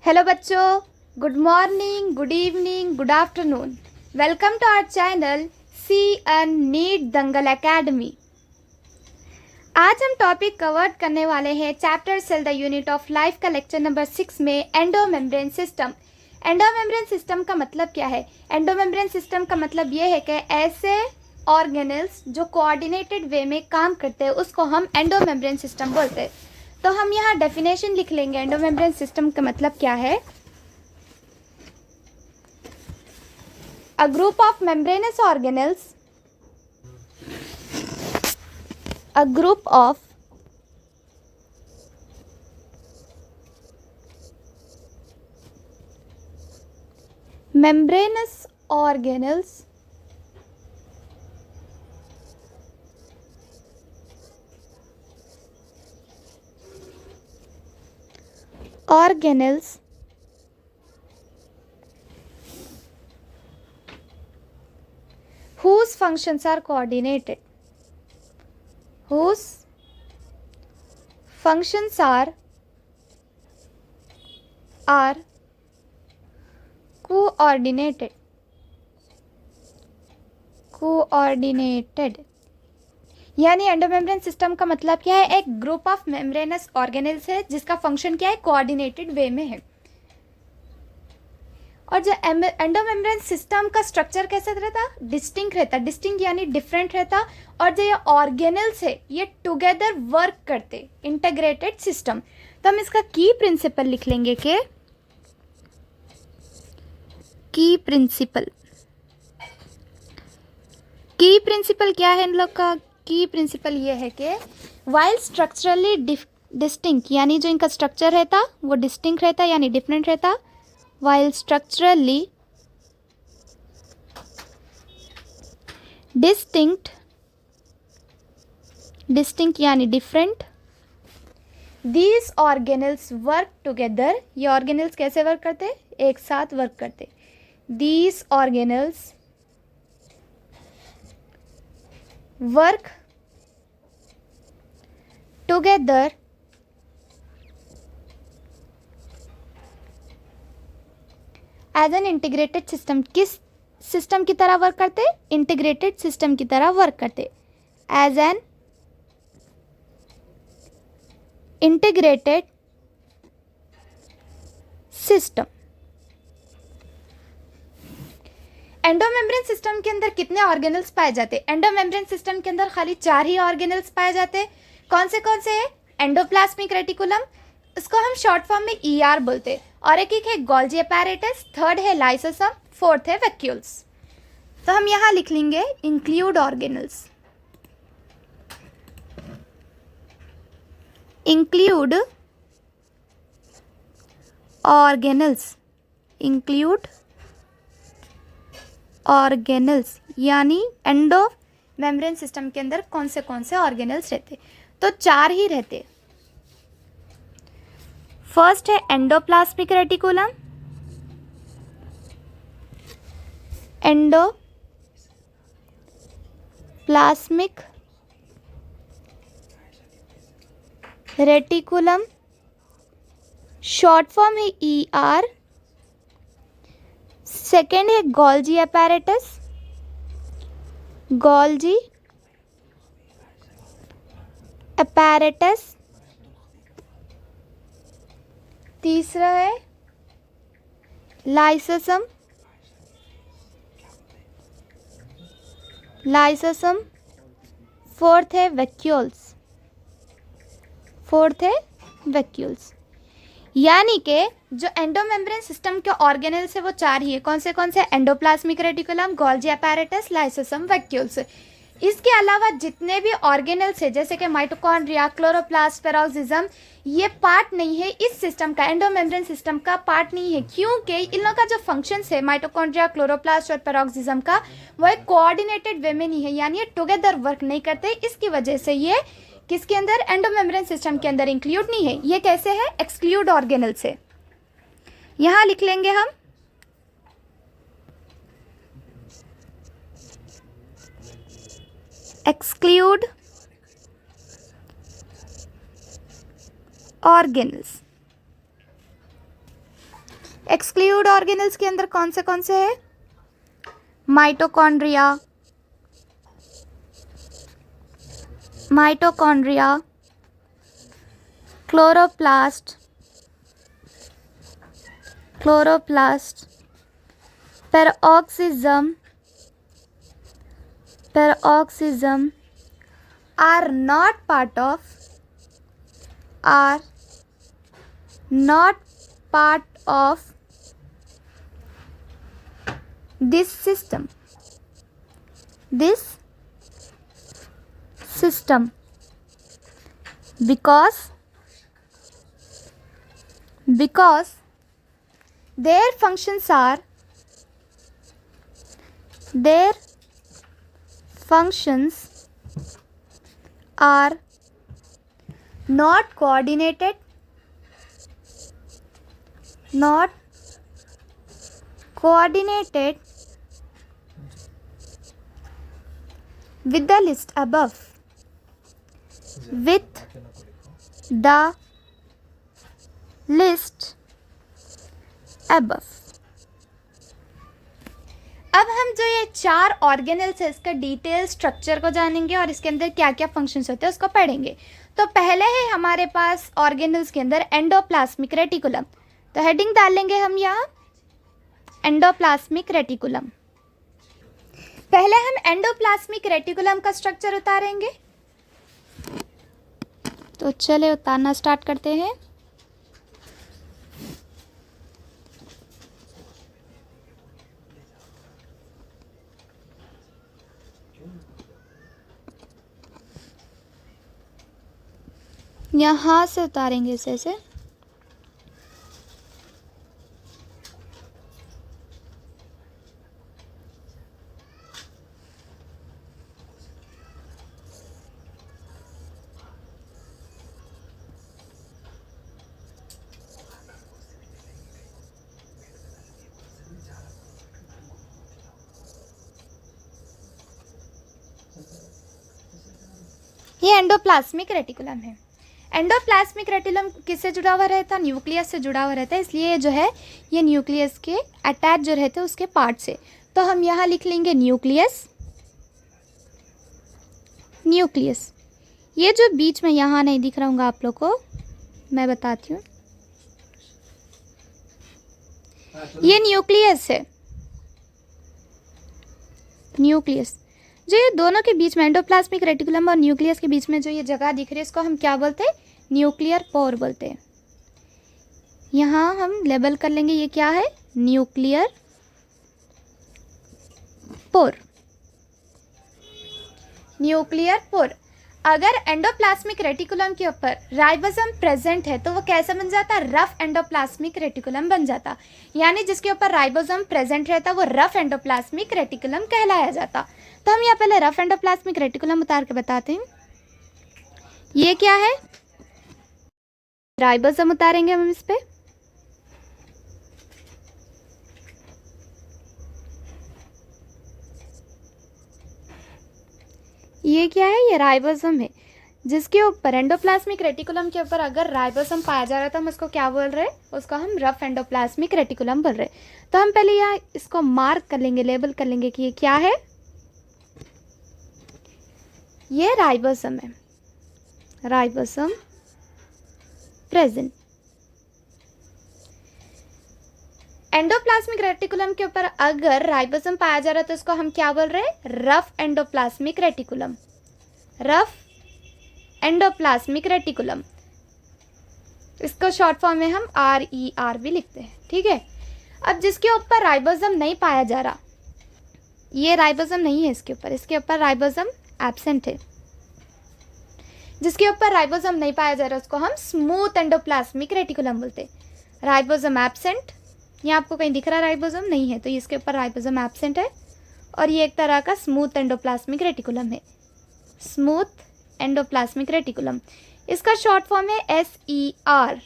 Hello बच्चों, good morning, good evening, good afternoon. Welcome to our channel C and NEET Dangal academy. आज हम topic cover करने वाले हैं chapter cell the unit of life का lecture number 6 में endomembrane system. Endomembrane system का मतलब क्या है? एंडोमेम्ब्रेन सिस्टम का मतलब ये है कि ऐसे ऑर्गेनल्स जो कोऑर्डिनेटेड वे में काम करते हैं उसको हम एंडोमेम्ब्रेन सिस्टम बोलते हैं। तो हम यहाँ डेफिनेशन लिख लेंगे एंडोमेम्ब्रेन सिस्टम का मतलब क्या है। A group of membranous organelles, a group of membranous organelles whose functions are coordinated, whose functions are coordinated यानी एंडोमेम्ब्रेन सिस्टम का मतलब क्या है? एक ग्रुप ऑफ मेम्ब्रेनस ऑर्गेनल्स है जिसका फंक्शन क्या है? कोऑर्डिनेटेड वे में है। और जो एंडोमेम्ब्रेन सिस्टम का स्ट्रक्चर कैसा रहता? डिस्टिंक्ट रहता। डिस्टिंक्ट यानी डिफरेंट रहता। और जो ये ऑर्गेनल्स है ये टुगेदर वर्क करते, इंटीग्रेटेड सिस्टम। तो हम इसका की प्रिंसिपल लिख लेंगे कि की प्रिंसिपल क्या है इन लोग का? की प्रिंसिपल ये है कि वाइल स्ट्रक्चरली डिस्टिंक्ट यानी जो इनका स्ट्रक्चर रहता वो डिस्टिंक्ट रहता यानी डिफरेंट रहता। while structurally distinct यानी different, these organelles work together। ये organelles कैसे वर्क करते? एक साथ वर्क करते। these organelles work together as an integrated system. किस सिस्टम की तरह वर्क करते? इंटीग्रेटेड सिस्टम की तरह वर्क करते। As an integrated system. Endomembrane system के अंदर कितने ऑर्गेनल्स पाए जाते? एंडोमेम्ब्रेन सिस्टम के अंदर खाली 4 ही ऑर्गेनल्स पाए जाते। कौन से है? एंडोप्लाज्मिक रेटिकुलम, इसको हम शॉर्ट फॉर्म में ER बोलते। और एक है गोल्जी अपैरेटस, थर्ड है लाइसोसोम, फोर्थ है वैक्यूल्स। तो हम यहाँ लिख लेंगे इंक्लूड ऑर्गेनल्स। इंक्लूड ऑर्गेनल्स यानी एंडो मेम्ब्रेन सिस्टम के अंदर कौन से ऑर्गेनल्स रहते? तो 4 ही रहते। फर्स्ट है endoplasmic reticulum, endoplasmic reticulum short form है ER। सेकेंड है गोल्जी अपैरेटस। तीसरा है लाइसोसोम। फोर्थ है वैक्यूल्स। यानी कि जो एंडोमेम्ब्रेन सिस्टम के ऑर्गेनल्स है वो 4 ही है। कौन से? Endoplasmic reticulum, Golgi apparatus, lysosome, vacuoles. इसके अलावा जितने भी ऑर्गेनल्स है जैसे कि माइटोकॉन्ड्रिया, क्लोरोप्लास्ट, पेरोक्सिज्म, ये पार्ट नहीं है इस सिस्टम का, एंडोमेम्ब्रेन सिस्टम का पार्ट नहीं है। क्योंकि इन लोगों का जो फंक्शंस है माइटोकॉन्ड्रिया, क्लोरोप्लास्ट और पेरोक्सिज्म का, वो एक कोऑर्डिनेटेड वे में नहीं है, यानी ये टुगेदर वर्क नहीं करते। इसकी वजह से ये किसके अंदर? एंडोमेम्ब्रेन सिस्टम के अंदर इंक्लूड नहीं है। ये कैसे है? एक्सक्लूड ऑर्गेनल से। यहाँ लिख लेंगे हम exclude organelles। एक्सक्लूड ऑर्गेनल्स के अंदर कौन से है? Mitochondria, chloroplast, peroxism are not part of this system because their functions are not coordinated with the list above. अब हम जो ये 4 ऑर्गेनल्स है इसका डिटेल स्ट्रक्चर को जानेंगे और इसके अंदर क्या क्या फंक्शंस होते हैं उसको पढ़ेंगे। तो पहले है हमारे पास ऑर्गेनल्स के अंदर एंडोप्लाज्मिक रेटिकुलम। तो हेडिंग डाल लेंगे हम यहाँ एंडोप्लाज्मिक रेटिकुलम। पहले हम एंडोप्लाज्मिक रेटिकुलम का स्ट्रक्चर उतारेंगे। तो चले उतारना स्टार्ट करते हैं। यहाँ से उतारेंगे इसे। ये एंडोप्लाज्मिक रेटिकुलम है। एंडोप्लाज्मिक रेटिकुलम किससे जुड़ा हुआ रहता है? न्यूक्लियस से जुड़ा हुआ रहता है, इसलिए जो है ये न्यूक्लियस के अटैच जो रहते हैं उसके पार्ट से। तो हम यहाँ लिख लेंगे न्यूक्लियस। ये जो बीच में यहाँ नहीं दिख रहा होगा आप लोग को, मैं बताती हूँ। ये न्यूक्लियस है। जो ये दोनों के बीच में एंडोप्लाज्मिक रेटिकुलम और न्यूक्लियस के बीच में जो ये जगह दिख रही है इसको हम क्या बोलते हैं? न्यूक्लियर पोर बोलते हैं। यहाँ हम लेबल कर लेंगे ये क्या है? Nuclear pore. अगर एंडोप्लाज्मिक रेटिकुलम के ऊपर राइबोसोम प्रेजेंट है तो वो कैसा बन जाता? रफ एंडोप्लाज्मिक रेटिकुलम बन जाता। यानी जिसके ऊपर राइबोसोम प्रेजेंट रहता वो रफ एंडोप्लाज्मिक रेटिकुलम कहलाया जाता। तो हम यहाँ पहले रफ एंडोप्लाज्मिक रेटिकुलम उतार के बताते हैं। ये क्या है? राइबोसोम उतारेंगे हम इस पे। ये क्या है? ये राइबोसोम है जिसके ऊपर एंडोप्लाज्मिक रेटिकुलम के ऊपर अगर राइबोसोम पाया जा रहा है तो हम उसको क्या बोल रहे हैं? उसको हम रफ एंडोप्लाज्मिक रेटिकुलम बोल रहे हैं। तो हम पहले यहाँ इसको मार्क कर लेंगे, लेबल कर लेंगे कि ये क्या है? ये राइबोसोम है। Ribosome present. एंडोप्लाज्मिक रेटिकुलम के ऊपर अगर राइबोसोम पाया जा रहा है तो इसको हम क्या बोल रहे हैं? Rough endoplasmic reticulum. इसको शॉर्ट फॉर्म में हम RER भी लिखते हैं, ठीक है। अब जिसके ऊपर राइबोसोम नहीं पाया जा रहा, ये राइबोसोम नहीं है इसके ऊपर राइबोसोम एब्सेंट है। जिसके ऊपर राइबोसोम नहीं पाया जा रहा उसको हम स्मूथ एंडोप्लाज्मिक रेटिकुलम बोलते हैं। राइबोसोम एब्सेंट, यहाँ आपको कहीं दिख रहा राइबोसोम नहीं है तो इसके ऊपर राइबोसोम एब्सेंट है और ये एक तरह का स्मूथ एंडोप्लाज्मिक रेटिकुलम है। स्मूथ एंडोप्लाज्मिक रेटिकुलम, इसका शॉर्ट फॉर्म है SER।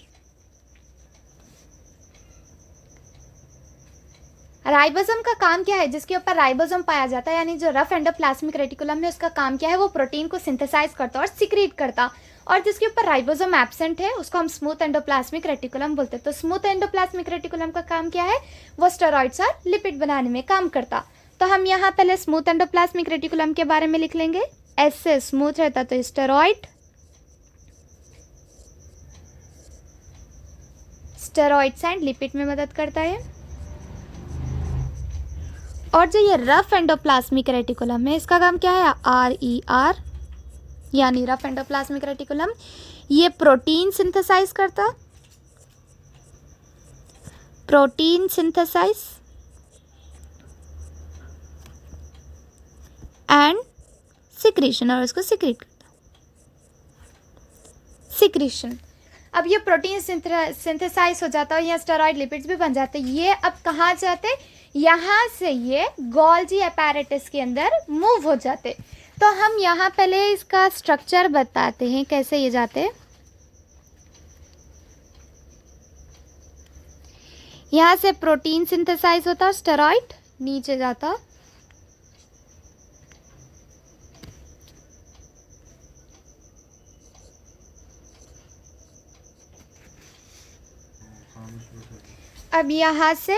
राइबोसोम का काम क्या है? जिसके ऊपर राइबोसोम पाया जाता है यानी जो रफ एंडोप्लाज्मिक रेटिकुलम है उसका काम क्या है? वो प्रोटीन को सिंथेसाइज करता और सिक्रीट करता और जिसके ऊपर राइबोसोम एब्सेंट है उसको हम स्मूथ एंडोप्लाज्मिक रेटिकुलम बोलते हैं। तो स्मूथ एंडोप्लाज्मिक रेटिकुलम का काम क्या है, वो स्टेरॉइड्स और लिपिड बनाने में काम करता। तो हम यहाँ पहले स्मूथ एंडोप्लाज्मिक रेटिकुलम के बारे में लिख लेंगे। एस से स्मूथ रहता तो स्टेरॉइड, स्टेरॉइड्स एंड लिपिड में मदद करता है। और जो ये रफ एंडोप्लाज्मिक रेटिकुलम है इसका काम क्या है, RER यानी रफ एंडोप्लाज्मिक रेटिकुलम, ये प्रोटीन सिंथेसाइज करता, प्रोटीन सिंथेसाइज एंड सिक्रीशन, और इसको सिक्रीट करता, सिक्रीशन। अब ये प्रोटीन सिंथेसाइज हो जाता है, यहाँ स्टेरॉइड लिपिड्स भी बन जाते हैं। ये अब कहाँ जाते, यहाँ से ये गोल्जी अपैरेटस के अंदर मूव हो जाते। तो हम यहाँ पहले इसका स्ट्रक्चर बताते हैं कैसे ये जाते। यहाँ से प्रोटीन सिंथेसाइज होता और स्टेरॉइड नीचे जाता, अब यहाँ से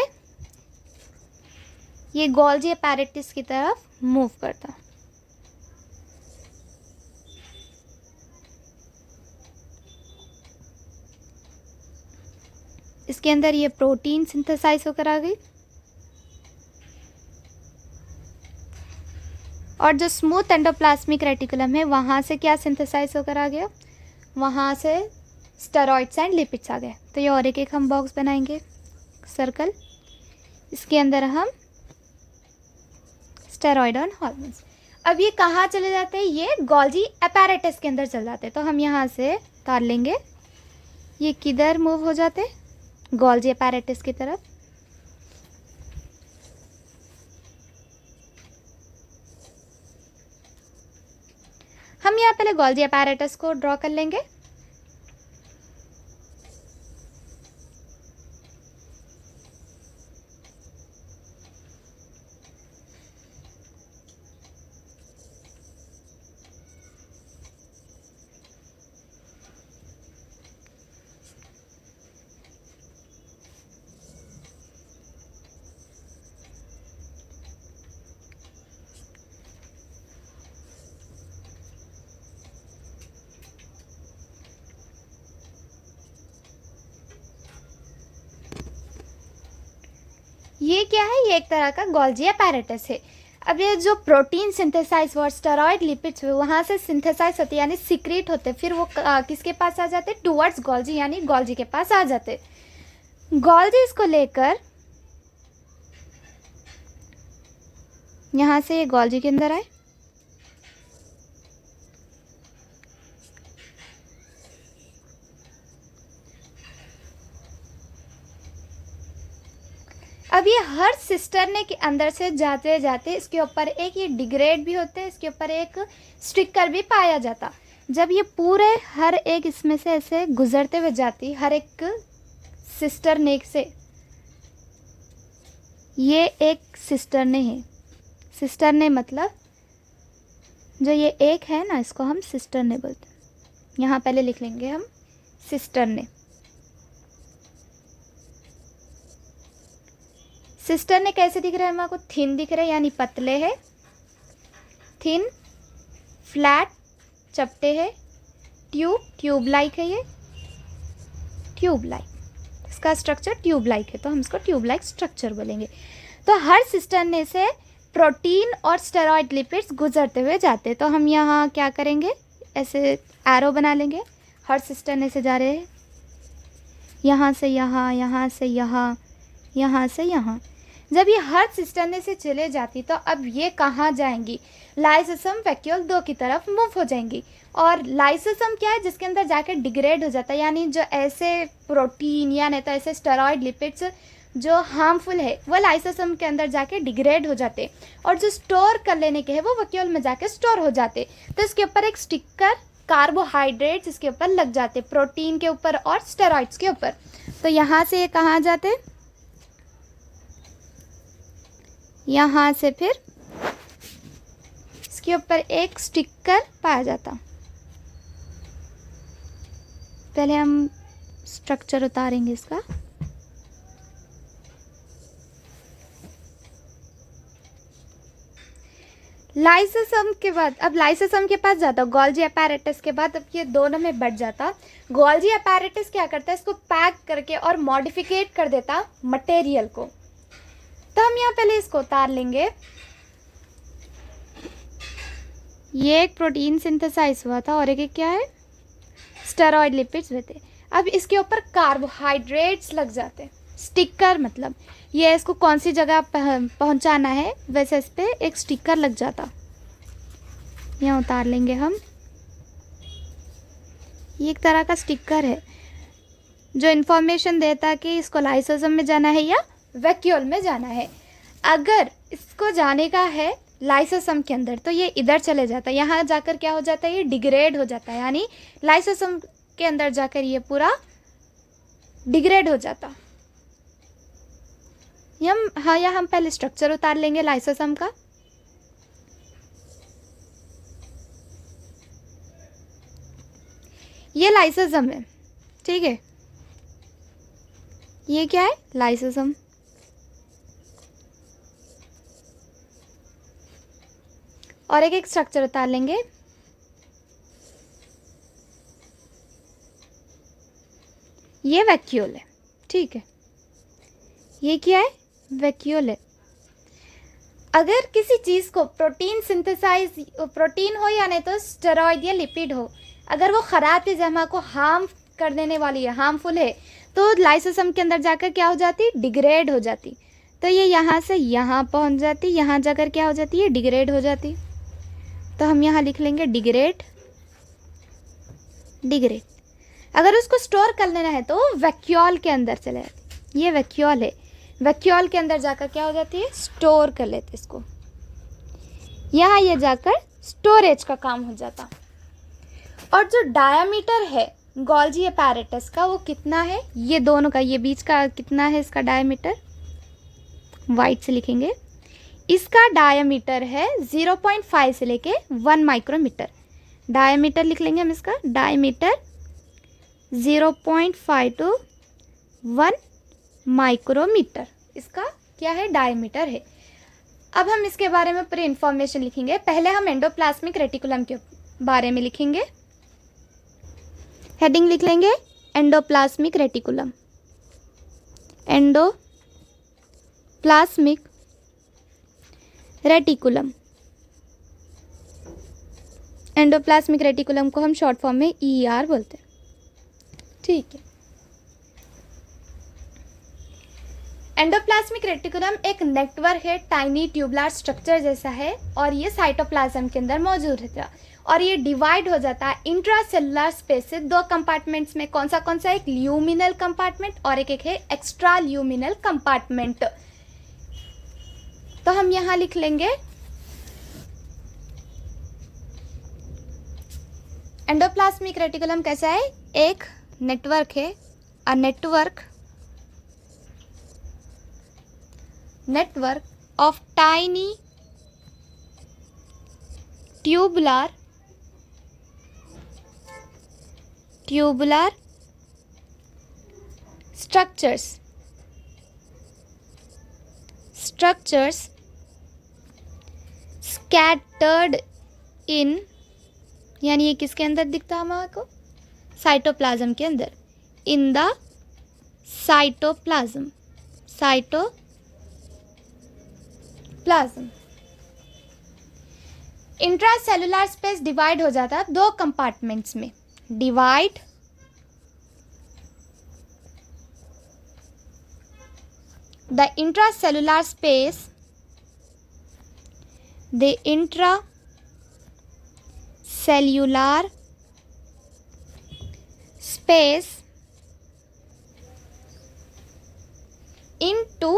ये गोल्जी अपैरेटस की तरफ मूव करता। इसके अंदर ये प्रोटीन सिंथेसाइज होकर आ गई, और जो स्मूथ एंडोप्लाज्मिक रेटिकुलम है वहाँ से क्या सिंथेसाइज होकर आ गया, वहाँ से स्टेरॉइड्स एंड लिपिड्स आ गए। तो ये और एक हम बॉक्स बनाएंगे सर्कल, इसके अंदर हम स्टेरॉइड और हार्मोन्स। अब ये कहाँ चले जाते हैं, ये गोल्जी अपैरेटस के अंदर चले जाते हैं। तो हम यहाँ से तार लेंगे, ये किधर मूव हो जाते, गोल्जी अपैरेटस की तरफ। हम यहाँ पहले गोल्जी अपैरेटस को ड्रॉ कर लेंगे। ये क्या है, ये एक तरह का गोल्जी अपैरेटस है। अब ये जो प्रोटीन सिंथेसाइज और स्टेरॉइड लिपिड्स वहाँ से सिंथेसाइज होते यानी सीक्रेट होते, फिर वो किसके पास आ जाते, टुवर्ड्स गोल्जी यानी गोल्जी के पास आ जाते। गोल्जी इसको लेकर यहाँ से ये गोल्जी के अंदर आए, अब ये हर सिस्टरने के अंदर से जाते जाते इसके ऊपर एक ये डिग्रेड भी होते हैं, इसके ऊपर एक स्टिकर भी पाया जाता। जब ये पूरे हर एक इसमें से ऐसे गुजरते हुए जाती, हर एक सिस्टरने से, ये एक सिस्टरने है, सिस्टरने मतलब जो ये एक है ना, इसको हम सिस्टरने बोलते हैं। यहाँ पहले लिख लेंगे हम सिस्टरने। सिस्टरने कैसे दिख रहे हैं, हमारे को थिन दिख रहे हैं यानी पतले है, थिन, फ्लैट चपटे है, ट्यूब लाइक है, ये ट्यूब लाइक, इसका स्ट्रक्चर ट्यूब लाइक है तो हम इसको ट्यूब लाइक स्ट्रक्चर बोलेंगे। तो हर सिस्टरने से प्रोटीन और स्टेरॉइड लिपिड्स गुजरते हुए जाते। तो हम यहाँ क्या करेंगे, ऐसे एरो बना लेंगे, हर सिस्टरने से जा रहे हैं, यहाँ से यहाँ, यहाँ से यहाँ, यहाँ से यहाँ। जब ये हर सिस्टरने से चले जाती तो अब ये कहाँ जाएंगी, लाइसोसोम वैक्यूल 2 की तरफ मूव हो जाएंगी। और लाइसोसोम क्या है, जिसके अंदर जाके डिग्रेड हो जाता है, यानी जो ऐसे प्रोटीन या नहीं तो ऐसे स्टेरॉइड लिपिड्स जो हार्मफुल है वो लाइसोसोम के अंदर जाके डिग्रेड हो जाते, और जो स्टोर कर लेने के हैं वो वैक्यूल में जाके स्टोर हो जाते। तो इसके ऊपर एक स्टिकर कार्बोहाइड्रेट्स इसके ऊपर लग जाते, प्रोटीन के ऊपर और स्टेरॉइड्स के ऊपर। तो यहाँ से ये कहाँ जाते, यहाँ से फिर इसके ऊपर एक स्टिकर पाया जाता। पहले हम स्ट्रक्चर उतारेंगे इसका। लाइसोसोम के बाद अब लाइसोसोम के पास जाता, गोल्जी अपैरेटस के बाद अब ये दोनों में बढ़ जाता। गोल्जी अपैरेटस क्या करता है, इसको पैक करके और मॉडिफिकेट कर देता मटेरियल को। तो हम यहाँ पहले इसको उतार लेंगे। ये एक प्रोटीन सिंथेसाइज हुआ था और एक क्या है, स्टेरॉइड लिपिड्स हुए थे। अब इसके ऊपर कार्बोहाइड्रेट्स लग जाते, स्टिकर मतलब ये इसको कौन सी जगह पहुंचाना है वैसे इस पर एक स्टिकर लग जाता। यहाँ उतार लेंगे हम। ये एक तरह का स्टिकर है जो इन्फॉर्मेशन देता है कि इसको लाइसोसोम में जाना है या वैक्यूल में जाना है। अगर इसको जाने का है लाइसोसोम के अंदर तो ये इधर चले जाता है, यहाँ जाकर क्या हो जाता है, ये डिग्रेड हो जाता है, यानी लाइसोसोम के अंदर जाकर ये पूरा डिग्रेड हो जाता। हम पहले स्ट्रक्चर उतार लेंगे लाइसोसोम का। ये लाइसोसोम है, ठीक है, ये क्या है, लाइसोसोम। और एक स्ट्रक्चर उतार लेंगे। ये वैक्यूल है, ठीक है, ये क्या है, वैक्यूल है। अगर किसी चीज़ को प्रोटीन सिंथेसाइज, प्रोटीन हो या नहीं तो स्टेरॉइड या लिपिड हो, अगर वो ख़राब चीज़ हमारे को हार्म कर देने वाली है, हार्मफुल है, तो लाइसोसोम के अंदर जाकर क्या हो जाती, डिग्रेड हो जाती। तो ये यहाँ से यहाँ पहुँच जाती, यहाँ जाकर क्या हो जाती है, डिग्रेड हो जाती। तो हम यहाँ लिख लेंगे डिग्रेड, डिग्रेड। अगर उसको स्टोर कर लेना है तो वैक्यूल के अंदर चले जाती। ये वैक्यूल है, वैक्यूल के अंदर जाकर क्या हो जाती है, स्टोर कर लेते इसको। यहाँ ये जाकर स्टोरेज का काम हो जाता। और जो डायामीटर है गोल्जी अपैरेटस का वो कितना है, ये दोनों का, ये बीच का कितना है इसका डायामीटर, वाइट से लिखेंगे। इसका डायामीटर है 0.5 से लेके 1 माइक्रोमीटर। डायामीटर लिख लेंगे हम इसका, डायामीटर 0.5 to 1 माइक्रोमीटर इसका क्या है, डायमीटर है। अब हम इसके बारे में पूरी इंफॉर्मेशन लिखेंगे। पहले हम एंडोप्लाज्मिक रेटिकुलम के बारे में लिखेंगे। हेडिंग लिख लेंगे endoplasmic reticulum, endoplasmic reticulum. Endoplasmic reticulum को हम शॉर्ट फॉर्म में ER बोलते हैं, ठीक है। एंडोप्लाज्मिक रेटिकुलम एक नेटवर्क है, टाइनी ट्यूबुलर स्ट्रक्चर जैसा है, और ये साइटोप्लाज्म के अंदर मौजूद रहता है। और ये डिवाइड हो जाता है इंट्रासेलुलर स्पेस से 2 कंपार्टमेंट्स में। कौन सा, एक ल्यूमिनल कंपार्टमेंट और एक है एक्स्ट्रा ल्यूमिनल कंपार्टमेंट। तो हम यहाँ लिख लेंगे एंडोप्लाज्मिक रेटिकुलम कैसा है, एक नेटवर्क है, अ network of tiny tubular structures scattered in, यानी ये किसके अंदर दिखता है हमारे को, साइटोप्लाज्म के अंदर, इन the cytoplasm. Intracellular space divide हो जाता है 2 कंपार्टमेंट्स में। Divide the intracellular space, the intracellular space into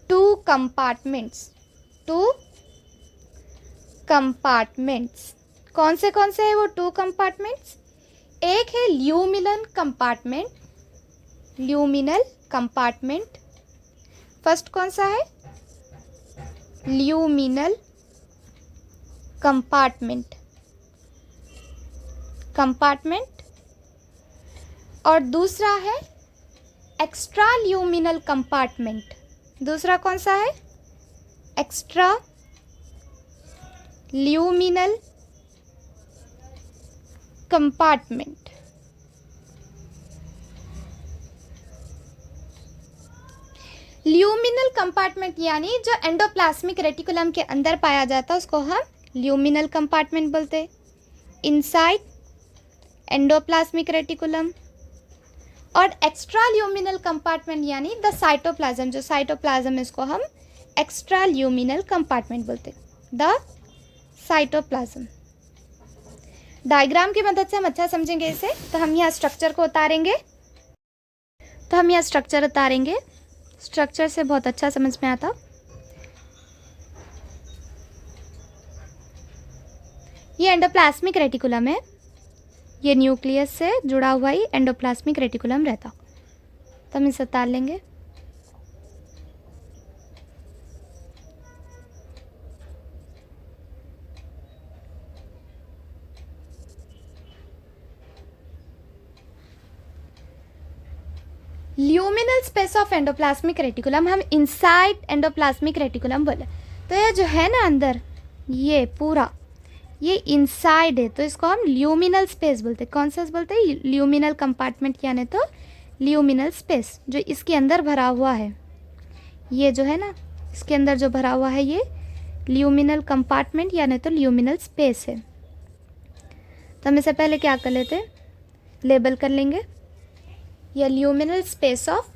2 compartments। कौन से है वो 2 कंपार्टमेंट्स, एक है ल्यूमिनल कंपार्टमेंट। फर्स्ट कौन सा है, ल्यूमिनल कंपार्टमेंट। कंपार्टमेंट और दूसरा है एक्स्ट्रा ल्यूमिनल कंपार्टमेंट। दूसरा कौन सा है? Extra luminal compartment. Luminal compartment यानी जो एंडोप्लाज्मिक रेटिकुलम के अंदर पाया जाता है उसको हम ल्यूमिनल कंपार्टमेंट बोलते हैं। Inside endoplasmic reticulum. और एक्स्ट्रा ल्यूमिनल कंपार्टमेंट यानी द साइटोप्लाज्म, जो साइटोप्लाज्म है इसको हम एक्स्ट्रा ल्यूमिनल कंपार्टमेंट बोलते हैं, द साइटोप्लाज्म। डायग्राम की मदद से हम अच्छा समझेंगे इसे। तो हम यहाँ स्ट्रक्चर को उतारेंगे, स्ट्रक्चर से बहुत अच्छा समझ में आता। ये एंडोप्लाज्मिक रेटिकुलम है, ये न्यूक्लियस से जुड़ा हुआ ही एंडोप्लाज्मिक रेटिकुलम रहता। तो हम इसे उतार लेंगे। Luminal space of endoplasmic reticulum हम इनसाइड एंडोप्लाज्मिक रेटिकुलम बोले। तो ये जो है ना अंदर, ये पूरा ये इनसाइड है, तो इसको हम ल्यूमिनल स्पेस बोलते हैं। कौन सा बोलते हैं? ल्यूमिनल कंपार्टमेंट यानी तो ल्यूमिनल स्पेस। जो इसके अंदर भरा हुआ है, ये जो है ना इसके अंदर जो भरा हुआ है ये ल्यूमिनल कंपार्टमेंट यानी तो ल्यूमिनल स्पेस है। तो हम इसे पहले क्या कर लेते हैं, लेबल कर लेंगे। या luminal space of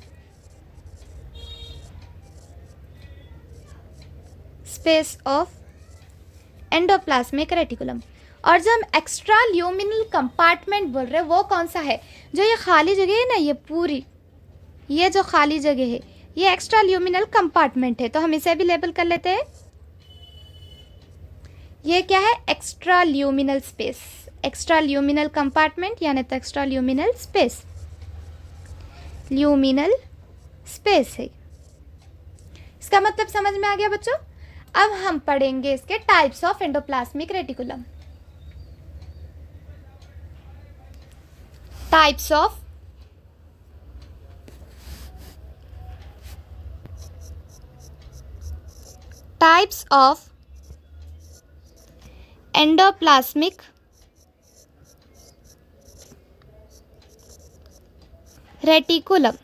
endoplasmic reticulum. और जो हम एक्स्ट्रा ल्यूमिनल कंपार्टमेंट बोल रहे हैं वो कौन सा है? जो ये खाली जगह है ना, ये पूरी ये जो खाली जगह है ये एक्स्ट्रा ल्यूमिनल कंपार्टमेंट है। तो हम इसे भी लेबल कर लेते हैं। ये क्या है? Extra luminal space, extra luminal compartment यानी तो extra luminal space, luminal space है। इसका मतलब समझ में आ गया बच्चों? अब हम पढ़ेंगे इसके types of endoplasmic reticulum. Types of endoplasmic reticulum.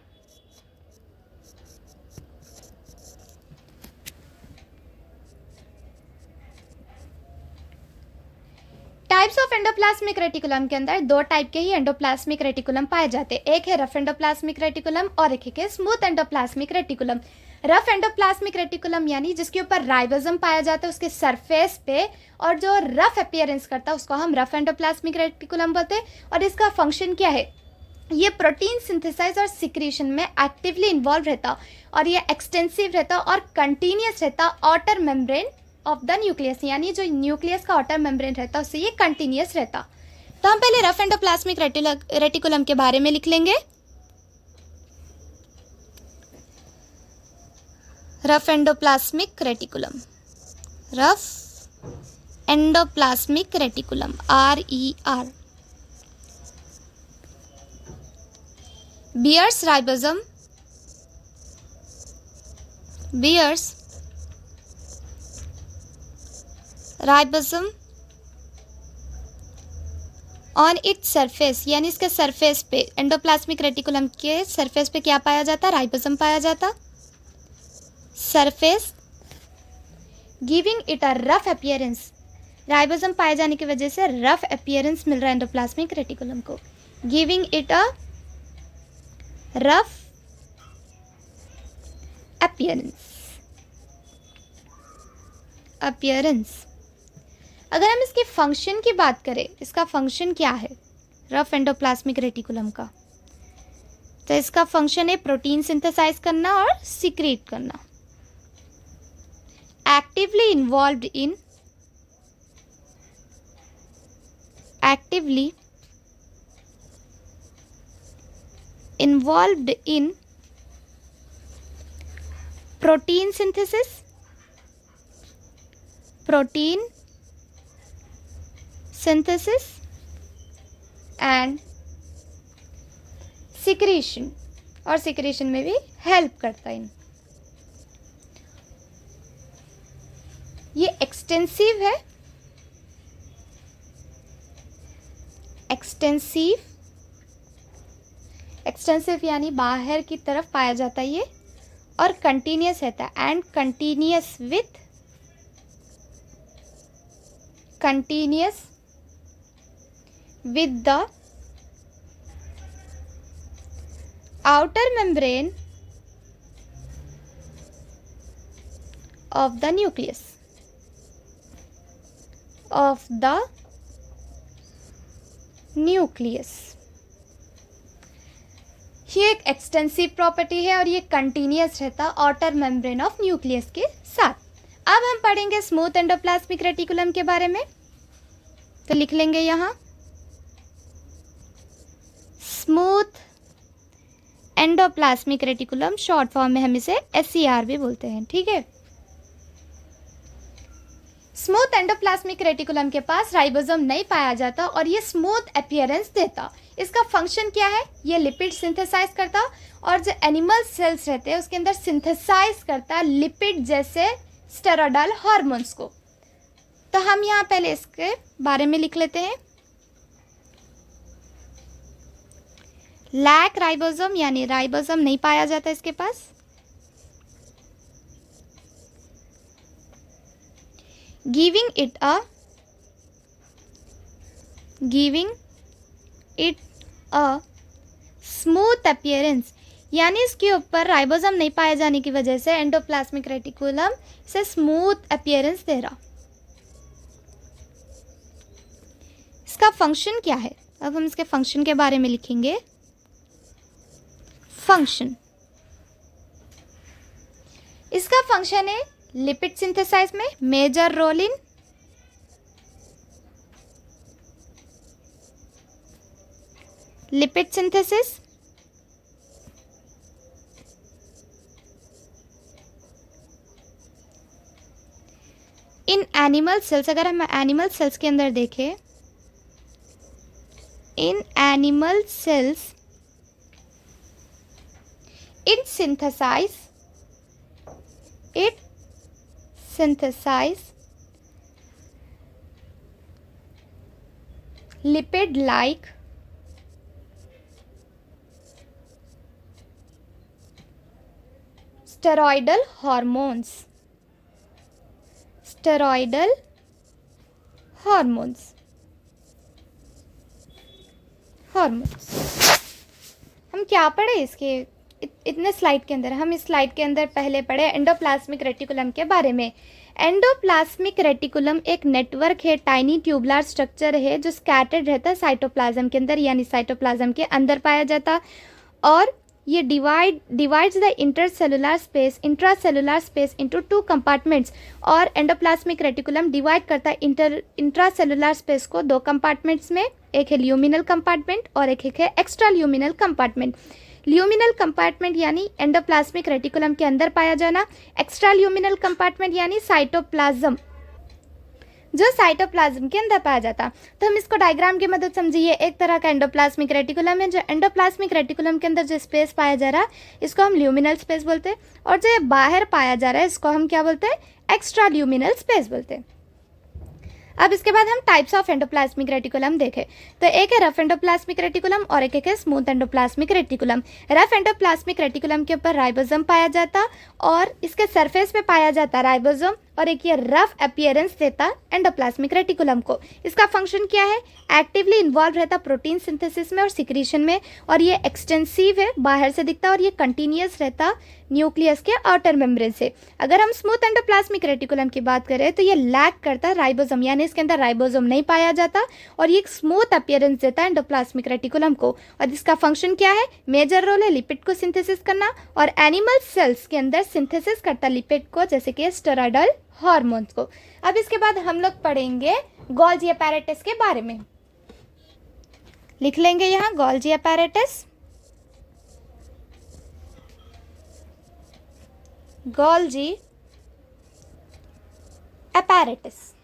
Types of endoplasmic reticulum के अंदर दो टाइप के ही एंडोप्लाज्मिक रेटिकुलम पाए जाते हैं। एक है रफ एंडोप्लाज्मिक रेटिकुलम और एक है smooth endoplasmic reticulum. Rough endoplasmic reticulum यानी जिसके ऊपर राइबोसोम पाया जाता है उसके सरफेस पे, और जो रफ अपीयरेंस करता है उसको हम रफ एंडोप्लाज्मिक रेटिकुलम बोलते हैं। और इसका फंक्शन क्या है? ये प्रोटीन सिंथेसाइज और सिक्रीशन में एक्टिवली इन्वॉल्व रहता और ये एक्सटेंसिव रहता और कंटिन्यूस रहता outer membrane of the nucleus, यानी जो न्यूक्लियस का आउटर मेम्ब्रेन रहता उससे ये कंटिन्यूस रहता। तो हम पहले रफ एंडोप्लाज्मिक रेटिकुलम के बारे में लिख लेंगे। Rough endoplasmic reticulum, rough endoplasmic reticulum, RER। Beer's ribosome, Beer's ribosome on its surface, यानी इसके सरफेस पे, एंडोप्लाज्मिक रेटिकुलम के सरफेस पे क्या पाया जाता? राइबोसोम पाया जाता। Surface giving it a rough appearance, ribosome पाए जाने की वजह से रफ अपीयरेंस मिल रहा है एंडोप्लाज्मिक रेटिकुलम को। Giving it a rough appearance. अगर हम इसके फंक्शन की बात करें, इसका फंक्शन क्या है रफ एंडोप्लाज्मिक रेटिकुलम का? तो इसका फंक्शन है प्रोटीन सिंथेसाइज करना और सीक्रेट करना। Actively involved in protein synthesis and secretion, और सिक्रीशन में भी हेल्प करता है। ये एक्सटेंसिव है, एक्सटेंसिव यानी बाहर की तरफ पाया जाता है ये, और कंटिन्यूस रहता है and continuous with the outer membrane of the nucleus ये एक एक्सटेंसिव प्रॉपर्टी है और ये कंटिन्यूस रहता आउटर मेम्ब्रेन ऑफ न्यूक्लियस के साथ। अब हम पढ़ेंगे स्मूथ एंडोप्लाज्मिक रेटिकुलम के बारे में, तो लिख लेंगे यहाँ smooth endoplasmic reticulum, short form में हम इसे SER भी बोलते हैं, ठीक है। स्मूथ एंडोप्लाज्मिक रेटिकुलम के पास राइबोसोम नहीं पाया जाता और ये स्मूथ अपीयरेंस देता। इसका फंक्शन क्या है? ये लिपिड सिंथेसाइज करता और जो एनिमल सेल्स रहते हैं उसके अंदर सिंथेसाइज करता लिपिड जैसे स्टेरॉयडल हार्मोन्स को। तो हम यहाँ पहले इसके बारे में लिख लेते हैं। लैक राइबोसोम यानी राइबोसोम नहीं पाया जाता इसके पास। Giving it a smooth appearance, यानी इसके ऊपर राइबोसोम नहीं पाए जाने की वजह से एंडोप्लाज्मिक रेटिकुलम से स्मूथ अपीयरेंस दे रहा। इसका फंक्शन क्या है? अब हम इसके फंक्शन के बारे में लिखेंगे। फंक्शन, इसका फंक्शन है लिपिड सिंथेसाइज में major role in lipid synthesis, in animal cells. अगर हम एनिमल सेल्स के अंदर देखें, in animal cells it synthesize lipid like steroidal hormones हम क्या पढ़े इसके इतने स्लाइड के अंदर? हम इस स्लाइड के अंदर पहले पढ़े एंडोप्लाज्मिक रेटिकुलम के बारे में। एंडोप्लाज्मिक रेटिकुलम एक नेटवर्क है, टाइनी ट्यूबुलर स्ट्रक्चर है जो स्कैटर्ड रहता है साइटोप्लाज्म के अंदर, यानी साइटोप्लाज्म के अंदर पाया जाता। और ये divides the intracellular space into 2 compartments. और एंडोप्लाज्मिक रेटिकुलम डिवाइड करता है इंट्रासेलुलर स्पेस को 2 कंपार्टमेंट्स में, एक है ल्यूमिनल कंपार्टमेंट और एक है extra luminal compartment. Luminal compartment यानी एंडोप्लाज्मिक रेटिकुलम के अंदर पाया जाना, एक्स्ट्रा ल्यूमिनल कंपार्टमेंट यानी साइटोप्लाज्म जो साइटोप्लाज्म के अंदर पाया जाता। तो हम इसको डायग्राम की मदद समझिए। एक तरह का एंडोप्लाज्मिक रेटिकुलम है, जो एंडोप्लाज्मिक रेटिकुलम के अंदर जो स्पेस पाया जा रहा है इसको हम ल्यूमिनल स्पेस बोलते हैं, और जो ये बाहर पाया जा रहा है इसको हम क्या बोलते हैं? एक्स्ट्रा ल्यूमिनल स्पेस बोलते हैं। अब इसके बाद हम टाइप्स ऑफ एंडोप्लाज्मिक रेटिकुलम देखें, तो एक है रफ एंडोप्लाज्मिक रेटिकुलम और एक है smooth endoplasmic reticulum. Rough endoplasmic reticulum के ऊपर राइबोसोम पाया जाता और इसके सरफेस पे पाया जाता राइबोसोम, और एक ये रफ अपीयरेंस देता एंडोप्लाज्मिक रेटिकुलम को। इसका फंक्शन क्या है? एक्टिवली इन्वॉल्व रहता प्रोटीन सिंथेसिस में और सिक्रीशन में, और ये एक्सटेंसिव है, बाहर से दिखता, और ये कंटिन्यूस रहता न्यूक्लियस के आउटर मेम्ब्रेन से। अगर हम स्मूथ एंडोप्लाज्मिक रेटिकुलम की बात करें तो ये लैक करता राइबोसोम, यानी इसके अंदर राइबोसोम नहीं पाया जाता, और ये एक स्मूथ अपीयरेंस देता है एंडोप्लाज्मिक रेटिकुलम को। और इसका फंक्शन क्या है? मेजर रोल है लिपिड को सिंथेसिस करना, और एनिमल सेल्स के अंदर सिंथेसिस करता लिपिड को, जैसे कि स्टेरॉयडल हार्मोन्स को। अब इसके बाद हम लोग पढ़ेंगे गोल्जी अपैरेटस के बारे में। लिख लेंगे यहाँ Golgi apparatus. Golgi apparatus,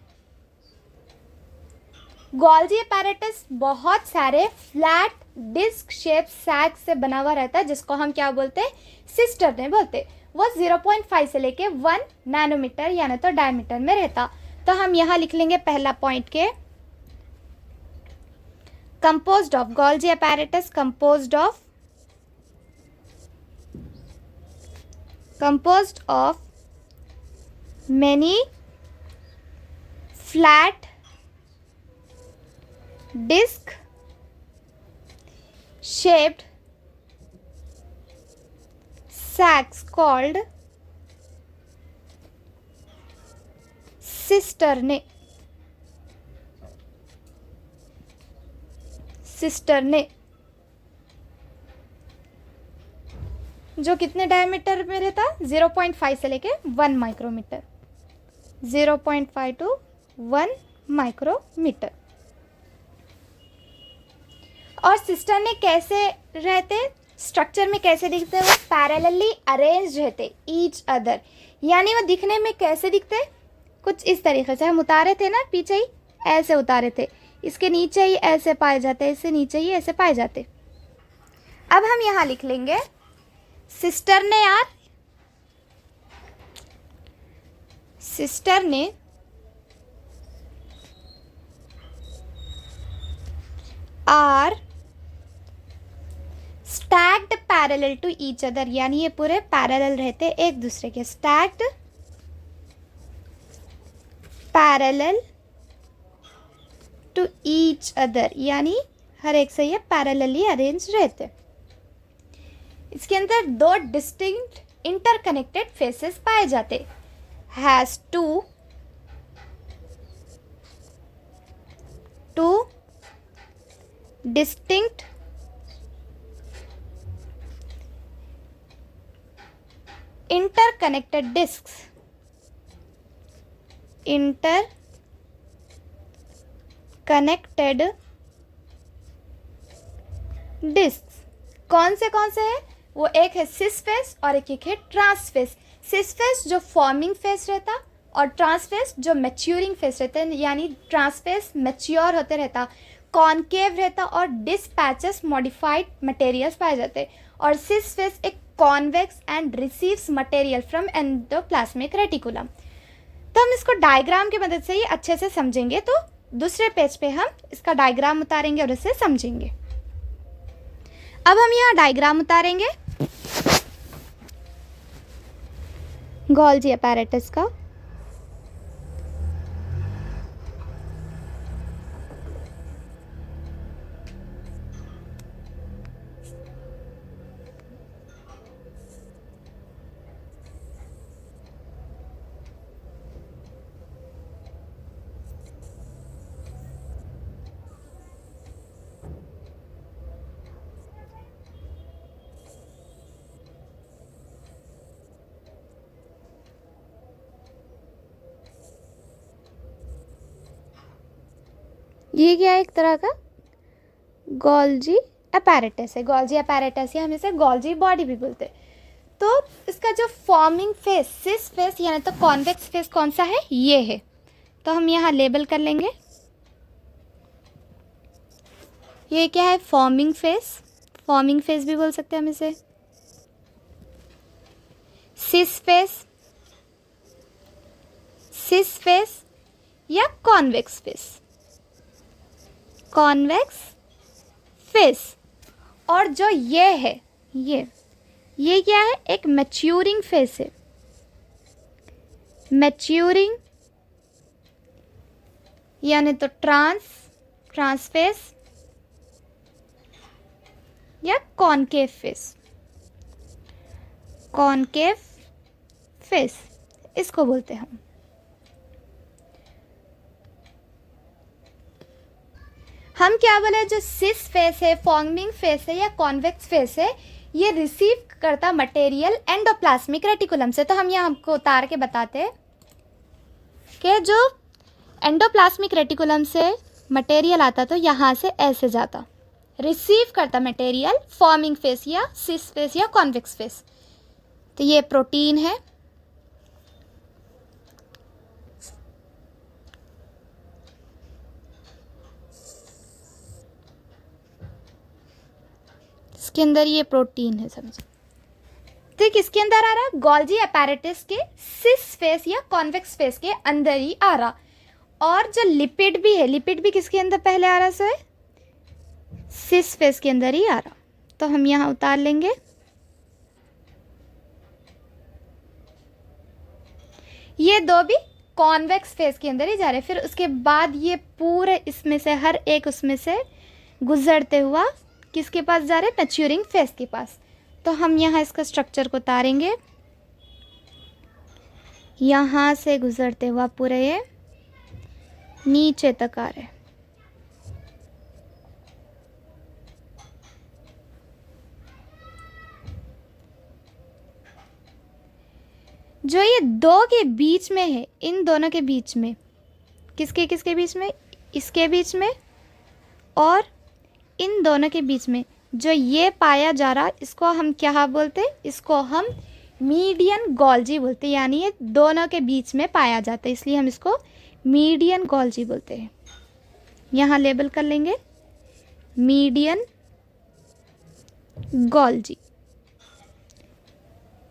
Golgi apparatus बहुत सारे फ्लैट डिस्क शेप सैक से बना हुआ रहता है, जिसको हम क्या बोलते हैं, सिस्टर्न बोलते। वो 0.5 से लेके 1 नैनोमीटर यानी तो डायमीटर में रहता। तो हम यहाँ लिख लेंगे पहला पॉइंट के composed of Golgi apparatus composed of many flat disc shaped sacs called cisternae। जो कितने डायमीटर में रहता, 0.5 से लेके 1 माइक्रोमीटर, 0.5 to 1 माइक्रोमीटर। और सिस्टर्ने कैसे रहते, स्ट्रक्चर में कैसे दिखते, वो पैरेलली अरेंज रहते ईच अदर, यानी वो दिखने में कैसे दिखते, कुछ इस तरीके से। हम उतारे थे ना पीछे ही, ऐसे उतारे थे, इसके नीचे ही ऐसे पाए जाते, इससे नीचे ही ऐसे पाए जाते। अब हम यहाँ लिख लेंगे cisternae are stacked parallel to each other, यानी ये पूरे पैरेलल रहते एक दूसरे के, stacked parallel to each other, यानी हर एक से ये पैरेलली अरेंज रहते। इसके अंदर दो डिस्टिंक्ट इंटरकनेक्टेड फेसेस पाए जाते, has two distinct interconnected discs, interconnected discs कौन से है, वो एक है सिस फेस और एक है ट्रांस फेस। सिस फेस जो फॉर्मिंग फेस रहता और ट्रांस फेस जो मैच्योरिंग फेस रहता है, यानी ट्रांस फेस मैच्योर होते रहता, कॉनकेव रहता और डिस्पैचेस मॉडिफाइड मटेरियल्स पाए जाते। और सिस फेस एक convex and receives material from endoplasmic reticulum. तो हम इसको डायग्राम की मदद से ही अच्छे से समझेंगे। तो दूसरे पेज पे हम इसका डायग्राम उतारेंगे और इसे समझेंगे। अब हम यहाँ डायग्राम उतारेंगे गोल्जी अपैरेटस का। ये क्या है, एक तरह का गोल्जी अपैरेटस है। गोल्जी अपैरेटस या हम इसे गोल्जी बॉडी भी बोलते हैं। तो इसका जो फॉर्मिंग फेस सिस फेस यानी तो कॉन्वेक्स फेस कौन सा है, ये है। तो हम यहाँ लेबल कर लेंगे, ये क्या है, फॉर्मिंग फेस भी बोल सकते हैं हम इसे, सिस फेस या कॉन्वेक्स फेस। और जो ये है, ये क्या है, एक मैच्योरिंग फेस है, मैच्योरिंग यानी तो ट्रांस फेस या कॉनकेव फेस इसको बोलते हैं हम। हम क्या बोले, जो सिस फेस है, फॉर्मिंग फेस है या कॉन्वेक्स फेस है, ये रिसीव करता मटेरियल एंडोप्लाज्मिक रेटिकुलम से। तो हम यहाँ हमको उतार के बताते हैं कि जो एंडोप्लाज्मिक रेटिकुलम से मटेरियल आता तो यहाँ से ऐसे जाता, रिसीव करता मटेरियल फॉर्मिंग फेस या सिस फेस या कॉन्वेक्स फेस। तो ये प्रोटीन है, इसके अंदर ये प्रोटीन है, समझो। तो किसके अंदर आ रहा? गोल्जी अपैरेटस के सिस फेस या कॉन्वेक्स फेस के अंदर ही आ रहा। और जो लिपिड भी है, लिपिड भी किसके अंदर पहले आ रहा सर? सिस फेस के अंदर ही आ रहा। तो हम यहाँ उतार लेंगे। ये दो भी कॉन्वेक्स फेस के अंदर ही जा रहे हैं। फिर उसके बाद ये पूरे इसमें से हर एक उसमें से गुजरते हुआ किसके पास जा रहे? मैच्योरिंग फेस के पास। तो हम यहाँ इसका स्ट्रक्चर को उतारेंगे। यहाँ से गुजरते हुआ पूरे ये नीचे तक आ रहे। जो ये दो के बीच में है, इन दोनों के बीच में, किसके किसके बीच में? इसके बीच में और इन दोनों के बीच में जो ये पाया जा रहा, इसको हम क्या बोलते हैं? इसको हम मीडियन गोल्जी बोलते हैं। यानी ये दोनों के बीच में पाया जाता है, इसलिए हम इसको मीडियन गोल्जी बोलते हैं। यहाँ लेबल कर लेंगे मीडियन गोल्जी।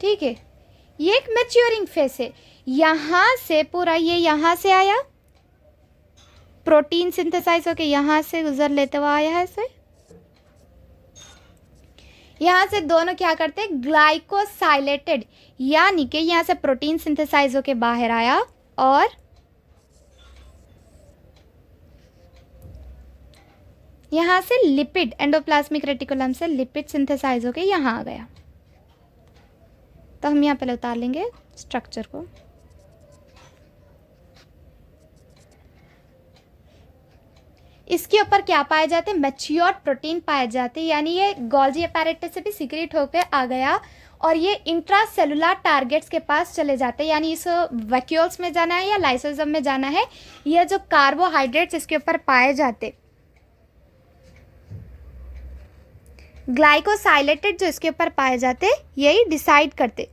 ठीक है, ये एक मैच्योरिंग फेस है। यहाँ से पूरा ये यहाँ से आया, प्रोटीन सिंथेसाइज होके यहाँ से गुजर लेते हुआ आया है इसे। यहाँ से दोनों क्या करते हैं? ग्लाइकोसाइलेटेड, यानी कि यहाँ से प्रोटीन सिंथेसाइज होके बाहर आया और यहाँ से लिपिड, एंडोप्लाज्मिक रेटिकुलम से लिपिड सिंथेसाइज होके यहाँ आ गया। तो हम यहाँ पहले उतार लेंगे स्ट्रक्चर को। इसके ऊपर क्या पाए जाते हैं? मैच्योर्ड प्रोटीन पाए जाते हैं। यानी ये गोल्जी अपैरेटस से भी सीक्रेट होकर आ गया और ये इंट्रासेलुलर टारगेट्स के पास चले जाते हैं। यानी इस वैक्यूल्स में जाना है या लाइसोसोम में जाना है, ये जो कार्बोहाइड्रेट्स इसके ऊपर पाए जाते, ग्लाइकोसाइलेटेड जो इसके ऊपर पाए जाते, यही डिसाइड करते।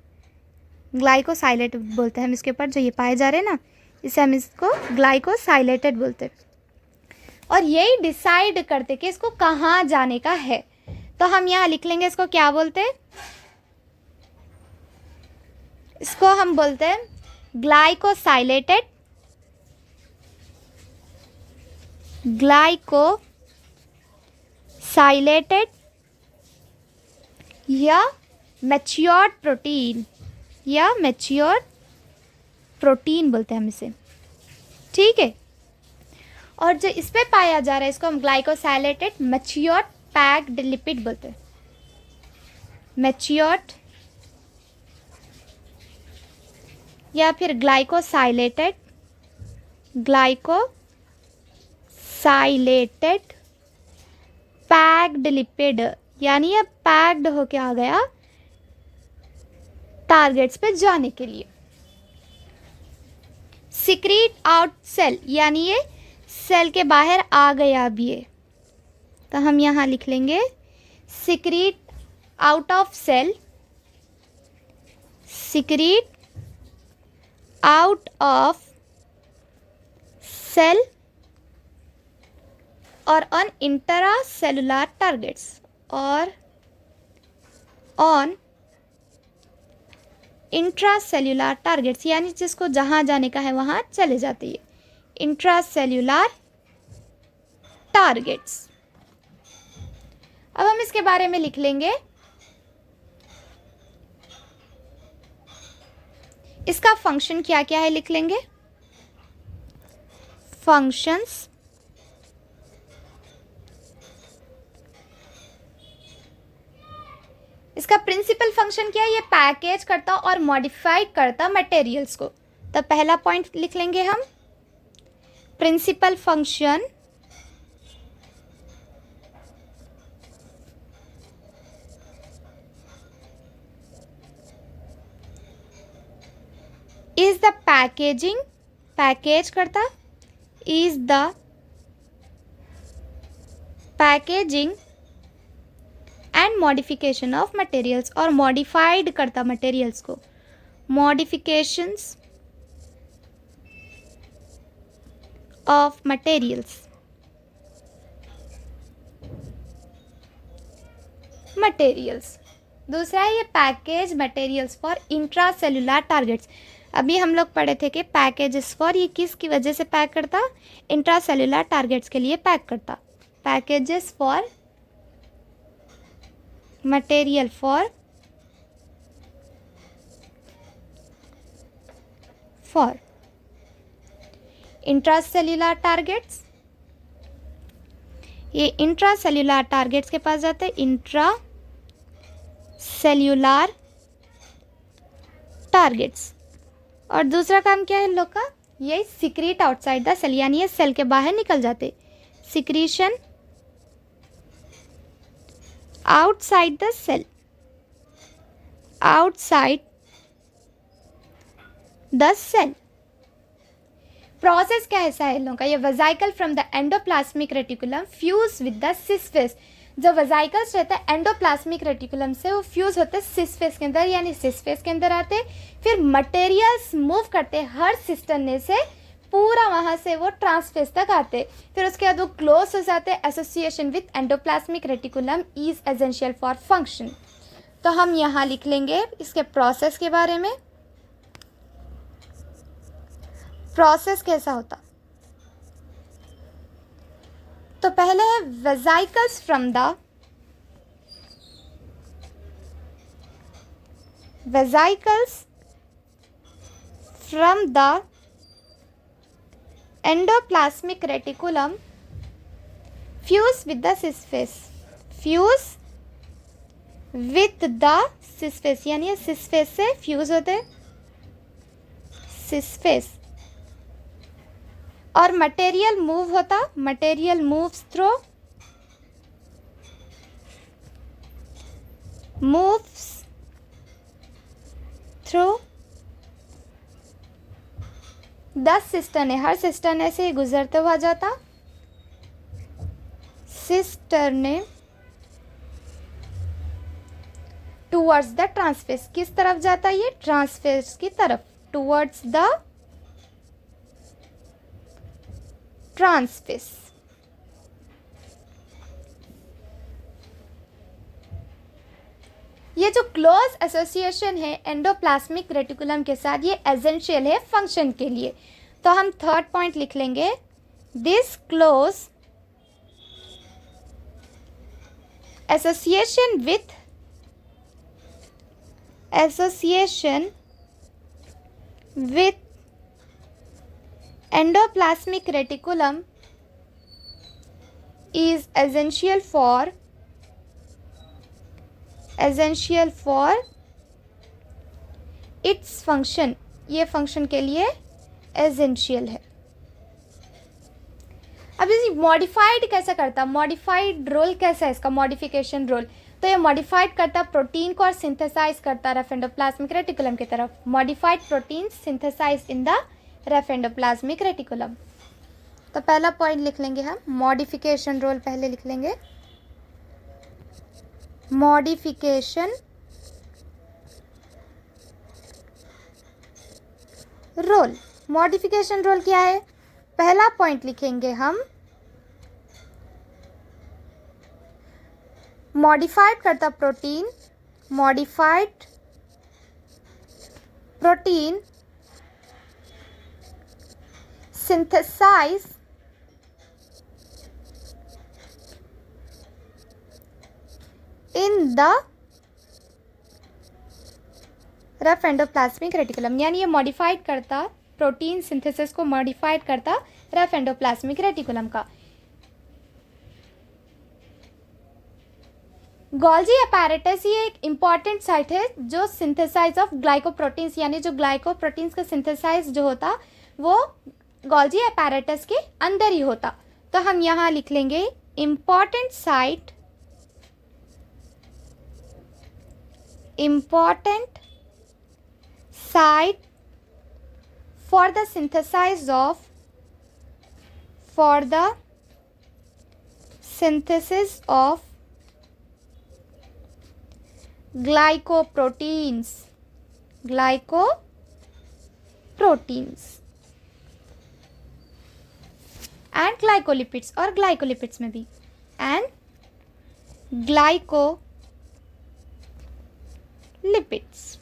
ग्लाइकोसाइलेटेड बोलते हैं हम इसके ऊपर, जो ये पाए जा रहे हैं ना, इसे हम इसको ग्लाइकोसाइलेटेड बोलते हैं। और यही डिसाइड करते कि इसको कहाँ जाने का है। तो हम यहाँ लिख लेंगे, इसको क्या बोलते हैं? इसको हम बोलते हैं ग्लाइकोसाइलेटेड, ग्लाइकोसाइलेटेड या मैच्योर्ड प्रोटीन, या मैच्योर्ड प्रोटीन बोलते हैं हम इसे। ठीक है, और जो इस पे पाया जा रहा है इसको हम ग्लाइकोसाइलेटेड मैच्योर्ड पैक्ड लिपिड बोलते हैं। मैच्योर्ड या फिर ग्लाइकोसाइलेटेड, ग्लाइकोसाइलेटेड पैक्ड लिपिड, यानी ये पैक्ड होके आ गया टारगेट्स पे जाने के लिए। सीक्रेट आउट सेल, यानी ये सेल के बाहर आ गया अब ये। तो हम यहाँ लिख लेंगे secrete out of cell, secrete out of cell और ऑन इंट्रासेलुलर टारगेट्स, और ऑन इंट्रासेल्युलर टारगेट्स, यानी जिसको जहाँ जाने का है वहाँ चले जाते हैं, इंट्रासेल्युलर टारगेट्स। अब हम इसके बारे में लिख लेंगे, इसका फंक्शन क्या क्या है लिख लेंगे। फंक्शंस, इसका प्रिंसिपल फंक्शन क्या है? ये पैकेज करता और मॉडिफाई करता मटेरियल्स को। तो पहला पॉइंट लिख लेंगे हम, principal function is the packaging, package करता, is the packaging and modification of materials, और modified करता materials को, modifications of materials, मटेरियल्स। दूसरा है ये package materials for intracellular targets. अभी हम लोग पढ़े थे कि पैकेजेस फॉर ये किसकी वजह से पैक करता, इंट्रासेल्युलर टारगेट्स के लिए पैक करता। Packages for material for intracellular targets, ये इंट्रासेल्युलर टारगेट्स के पास जाते हैं, इंट्रा सेल्यूलर टारगेट्स। और दूसरा काम क्या है इन लोग का, ये सिक्रीट आउटसाइड द सेल, यानी ये सेल के बाहर निकल जाते, secretion outside the cell, outside the cell. Process क्या ऐसा है इन लोगों का, ये vesicle from the endoplasmic reticulum fuse with the cis face. जो वेजाइकल्स रहता है एंडोप्लाज्मिक रेटिकुलम से वो फ्यूज होते हैं सिस फेस के अंदर, यानी सिस फेस के अंदर आते, फिर मटेरियल्स मूव करते हर सिस्टर्ने से पूरा वहाँ से वो ट्रांसफेस तक आते, फिर उसके बाद वो क्लोज हो जाते। Association with endoplasmic reticulum is essential for function. तो हम यहाँ लिख लेंगे इसके प्रोसेस के बारे में। प्रोसेस कैसा होता, तो पहले है वेजाइकल्स from the endoplasmic reticulum fuse with the cis face, fuse with the cis face, यानी ये सिस फेस से फ्यूज होते, सिस फेस। और मटेरियल मूव होता, मटेरियल मूव्स थ्रू 10 सिस्टर्ने, हर सिस्टर्ने से गुजरते हुआ जाता, सिस्टर्ने टूवर्ड्स द ट्रांसफेस, किस तरफ जाता ये, ट्रांसफेस की तरफ, टूवर्ड्स द ट्रांसफेस। ये जो क्लोज एसोसिएशन है एंडोप्लाज्मिक रेटिकुलम के साथ, ये एसेंशियल है फंक्शन के लिए। तो हम थर्ड पॉइंट लिख लेंगे, this close association with endoplasmic reticulum is essential for its function, ये फंक्शन के लिए एसेंशियल है। अब इसे मॉडिफाइड कैसे करता, मॉडिफाइड रोल कैसा है इसका, मॉडिफिकेशन रोल। तो ये मॉडिफाइड करता प्रोटीन को और सिंथेसाइज करता रफ एंडोप्लाज्मिक रेटिकुलम की तरफ, modified protein synthesize in the rough endoplasmic reticulum. तो पहला पॉइंट लिख लेंगे हम, मॉडिफिकेशन रोल पहले लिख लेंगे, मॉडिफिकेशन रोल। मॉडिफिकेशन रोल क्या है, पहला पॉइंट लिखेंगे हम, मॉडिफाइड करता protein, modified protein synthesize in the rough endoplasmic reticulum, यानी ये मॉडिफाइड करता प्रोटीन सिंथेसिस को, मॉडिफाइड करता रफ एंडोप्लाज्मिक रेटिकुलम का। गोल्जी अपैरेटस ये एक इंपॉर्टेंट साइट है जो सिंथेसाइज ऑफ ग्लाइकोप्रोटीन्स, यानी जो ग्लाइकोप्रोटीन्स का सिंथेसाइज जो होता वो गोल्जी अपैरेटस के अंदर ही होता। तो हम यहाँ लिख लेंगे important site for the synthesis of glycoproteins and glycolipids, और ग्लाइकोलिपिड्स में भी, एंड ग्लाइकोलिपिड्स लिपिड्स।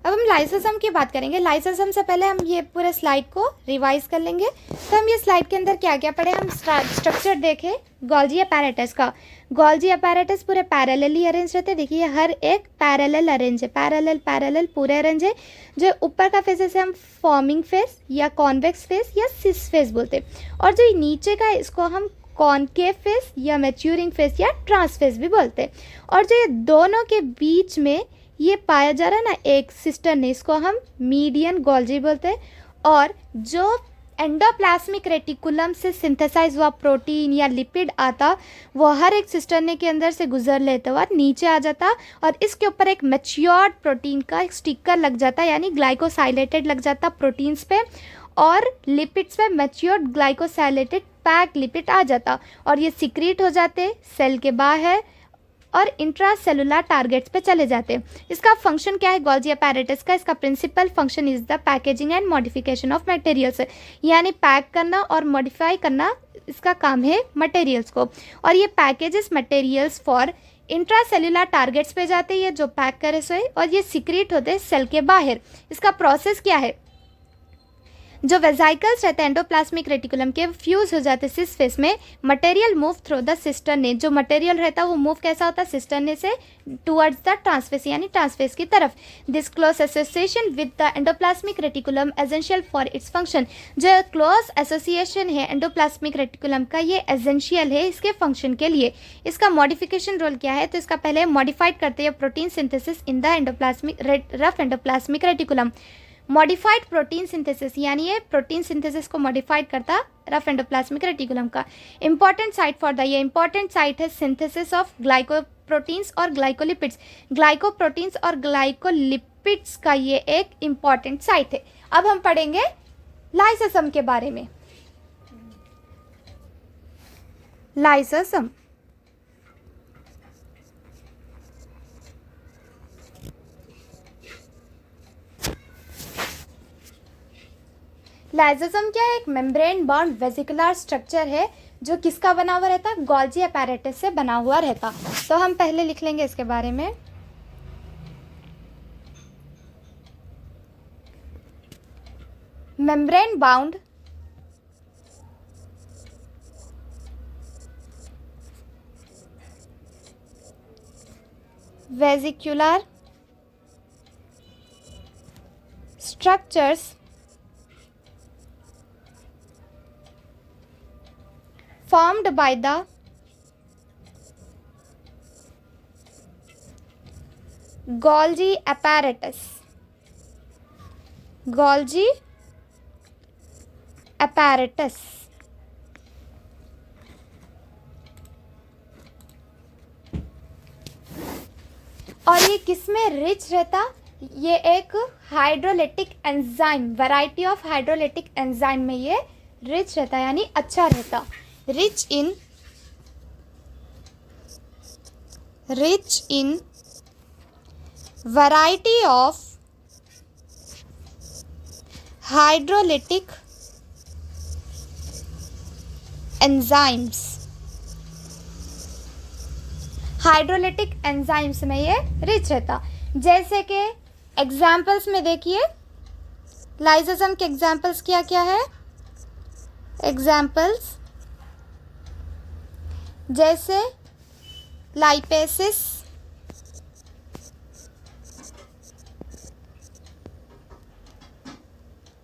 अब हम लाइसोसोम की बात करेंगे। लाइसोसोम से पहले हम ये पूरे स्लाइड को रिवाइज कर लेंगे। तो हम ये स्लाइड के अंदर क्या क्या पढ़े, हम स्ट्रक्चर देखें गोल्जी अपैरेटस का। गोल्जी अपैरेटस पूरे पैरेलली अरेंज रहते हैं। देखिए हर एक पैरेलल अरेंज है, पैरेलल पैरेलल पूरे अरेंज है। जो ऊपर का फेस है हम फॉर्मिंग फेस या कॉन्वेक्स फेस या सिस फेस बोलते हैं, और जो नीचे का है इसको हम कॉनकेव फेस या मैच्योरिंग फेस या ट्रांस फेस भी बोलते हैं। और जो ये दोनों के बीच में ये पाया जा रहा है ना एक सिस्टर्न, इसको हम मीडियन गोल्जी बोलते हैं। और जो एंडोप्लाज्मिक रेटिकुलम से सिंथेसाइज हुआ प्रोटीन या लिपिड आता, वो हर एक सिस्टर्न के अंदर से गुजर लेते हुआ नीचे आ जाता, और इसके ऊपर एक मैच्योर्ड प्रोटीन का एक स्टिकर लग जाता, यानी ग्लाइकोसाइलेटेड लग जाता प्रोटीन्स पे, और लिपिड्स पे मैच्योर्ड ग्लाइकोसाइलेटेड पैक लिपिड आ जाता, और ये सिक्रीट हो जाते सेल के बाहर और इंट्रासेलुलर टारगेट्स पे चले जाते हैं। इसका फंक्शन क्या है गोल्जी अपैरेटस का? इसका principal function is the packaging and modification of materials, यानी पैक करना और मॉडिफाई करना इसका काम है मटेरियल्स को। और ये packages materials for intracellular targets पे जाते हैं जो पैक करे सोए, और ये सिक्रीट होते हैं सेल के बाहर। इसका प्रोसेस क्या है? जो वेजाइकल्स रहते हैं एंडोप्लाज्मिक रेटिकुलम के फ्यूज हो जाते हैं सिस फेस में, material move through the cisternae. जो मटेरियल रहता है वो मूव कैसा होता है? सिस्टर्ने से टुवर्ड्स द ट्रांसफेस, यानी ट्रांसफेस की तरफ। This close association with the endoplasmic reticulum essential for its function. जो क्लोज एसोसिएशन है एंडोप्लाज्मिक रेटिकुलम का, ये एसेंशियल है इसके फंक्शन के लिए। इसका मॉडिफिकेशन रोल क्या है? तो इसका पहले मॉडिफाइड करते हैं protein synthesis in the endoplasmic rough endoplasmic reticulum. Modified protein synthesis, यानी ये प्रोटीन सिंथेसिस को मॉडिफाइड करता रफ एंडोप्लाज्मिक रेटिकुलम का। इंपॉर्टेंट साइट फॉर द, ये इंपॉर्टेंट साइट है सिंथेसिस ऑफ ग्लाइकोप्रोटीन्स और ग्लाइकोलिपिड्स। ग्लाइकोप्रोटीन्स और ग्लाइकोलिपिड्स का ये एक इंपॉर्टेंट साइट है। अब हम पढ़ेंगे लाइसोसोम के बारे में। लाइसोसोम लाइसोसोम क्या है? एक मेम्ब्रेन बाउंड वेसिकुलर स्ट्रक्चर है जो किसका बना हुआ रहता है? गोल्जी अपैरेटस से बना हुआ रहता। तो हम पहले लिख लेंगे इसके बारे में। Membrane bound vesicular structures formed by the Golgi apparatus. Golgi apparatus. और ये किसमें रिच रहता? ये एक hydrolytic enzyme, variety of hydrolytic enzyme में ये रिच रहता, यानी अच्छा रहता। rich in variety of hydrolytic enzymes। Hydrolytic enzymes में ये रिच रहता। जैसे कि एग्जाम्पल्स में देखिए लाइसोसोम के एग्जाम्पल्स क्या क्या है? एग्जाम्पल्स जैसे लाइपेसिस,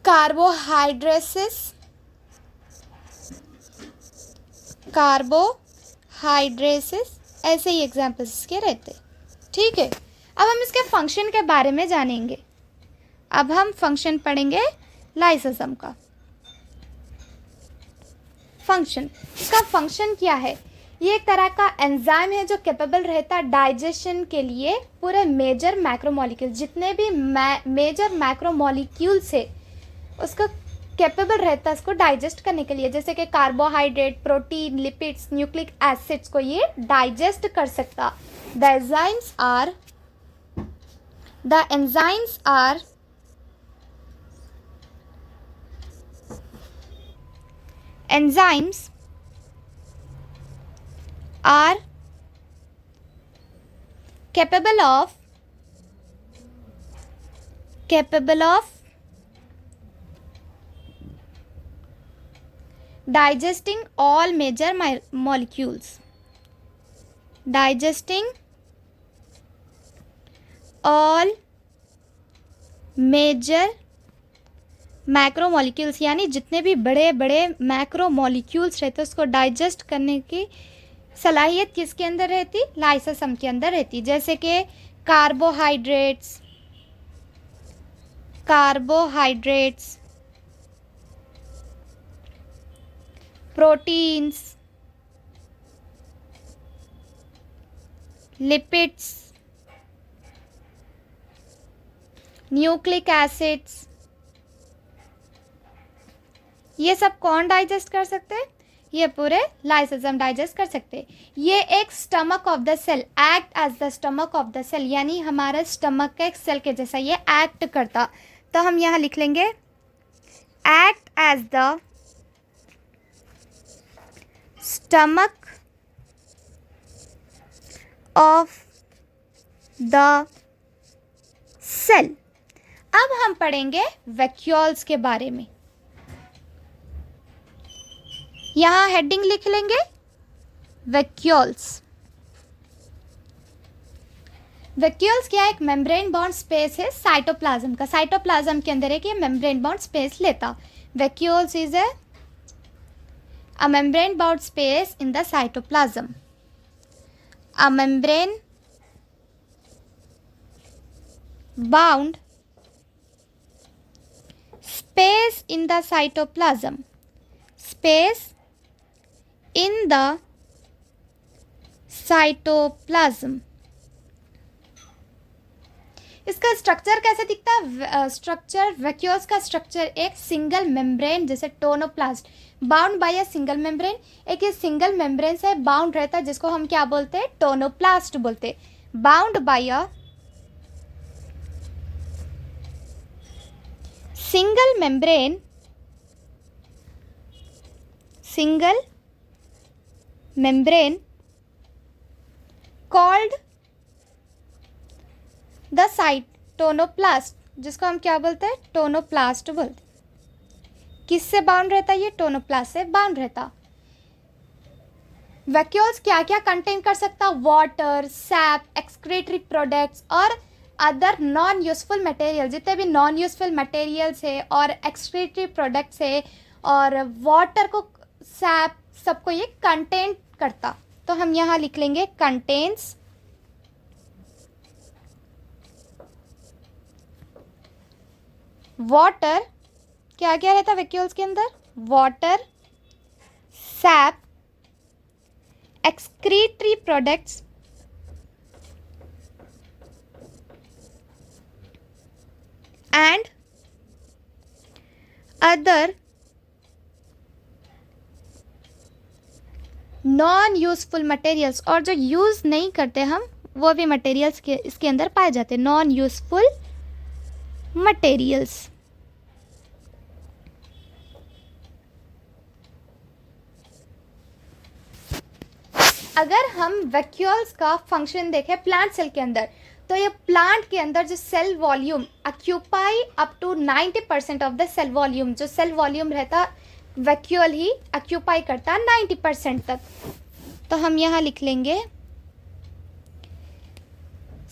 कार्बोहाइड्रेसिस, ऐसे ही एग्जाम्पल्स इसके रहते। ठीक है, अब हम इसके फंक्शन के बारे में जानेंगे। अब हम फंक्शन पढ़ेंगे लाइसोसोम का। फंक्शन, इसका फंक्शन क्या है? ये एक तरह का एंजाइम है जो कैपेबल रहता डाइजेशन के लिए पूरे मेजर मैक्रोमोलिक्यूल, जितने भी मेजर मैक्रोमोलिक्यूल्स है उसको कैपेबल रहता है उसको डाइजेस्ट करने के लिए। जैसे कि carbohydrate, protein, lipids, nucleic acids को ये डाइजेस्ट कर सकता। The enzymes are capable of digesting all major molecules, digesting all major macro molecules, यानी जितने भी बड़े बड़े मैक्रो मॉलिक्यूल्स रहते हैं उसको डाइजेस्ट करने की सलाहियत किसके अंदर रहती? लाइसोसोम के अंदर रहती। जैसे कि carbohydrates, proteins, lipids, nucleic acids, ये सब कौन डाइजेस्ट कर सकते हैं? ये पूरे लाइसोसोम डाइजेस्ट कर सकते हैं। ये एक stomach of the cell, act as the stomach of the cell, यानी हमारा स्टमक का एक सेल के जैसा ये एक्ट करता। तो हम यहाँ लिख लेंगे act as the stomach of the cell. अब हम पढ़ेंगे वैक्यूल्स के बारे में। यहाँ हेडिंग लिख लेंगे वैक्यूल्स। वैक्यूल्स क्या है? एक मेम्ब्रेन बाउंड स्पेस है साइटोप्लाज्म का। साइटोप्लाज्म के अंदर है कि मेम्ब्रेन बाउंड स्पेस लेता। Vacuoles is a membrane bound space in the cytoplasm. A membrane bound space in the cytoplasm, space in the cytoplasm। इसका स्ट्रक्चर कैसे दिखता है? स्ट्रक्चर, वैक्यूल्स का स्ट्रक्चर एक सिंगल मेम्ब्रेन जैसे tonoplast bound by a single membrane, एक ये single membrane से बाउंड रहता है जिसको हम क्या बोलते हैं? टोनोप्लास्ट बोलते हैं। Bound by a single membrane, single membrane called the site tonoplast, जिसको हम क्या बोलते हैं? टोनोप्लास्ट बोलते हैं। किससे बाउंड रहता है? ये टोनोप्लास्ट से बाउंड रहता। वैक्यूल्स क्या क्या कंटेन कर सकता? वाटर, सैप, एक्सक्रीटरी प्रोडक्ट्स और अदर नॉन यूजफुल मटेरियल। जितने भी नॉन यूजफुल मटेरियल्स है और एक्सक्रीटरी प्रोडक्ट्स है और वाटर को, सैप, सबको ये कंटेन करता। तो हम यहाँ लिख लेंगे कंटेन्स वाटर। क्या क्या रहता वैक्यूल्स के अंदर? Water, sap, excretory products and other non useful materials, और जो यूज़ नहीं करते हम वो भी मटेरियल्स के इसके अंदर पाए जाते हैं, नॉन यूजफुल मटेरियल्स। अगर हम वैक्यूल्स का फंक्शन देखें प्लांट सेल के अंदर, तो ये प्लांट के अंदर जो cell volume occupy up to 90% of the cell volume, जो सेल वॉल्यूम रहता वैक्यूल ही ऑक्यूपाई करता 90% तक। तो हम यहाँ लिख लेंगे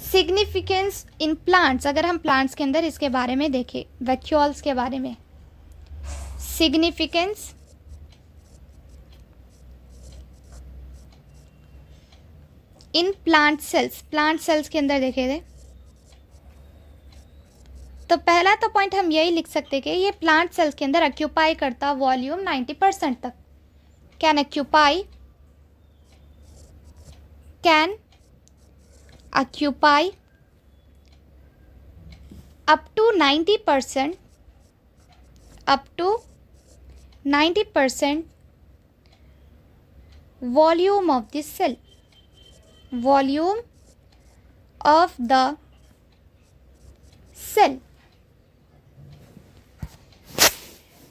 सिग्निफिकेंस इन प्लांट्स। अगर हम प्लांट्स के अंदर इसके बारे में देखें, वैक्यूल्स के बारे में, significance in plant cells, plant cells के अंदर देखे थे तो पहला तो पॉइंट हम यही लिख सकते कि ये प्लांट सेल्स के अंदर ऑक्यूपाई करता वॉल्यूम 90% तक। Can occupy up to 90% volume of this cell, volume of the cell.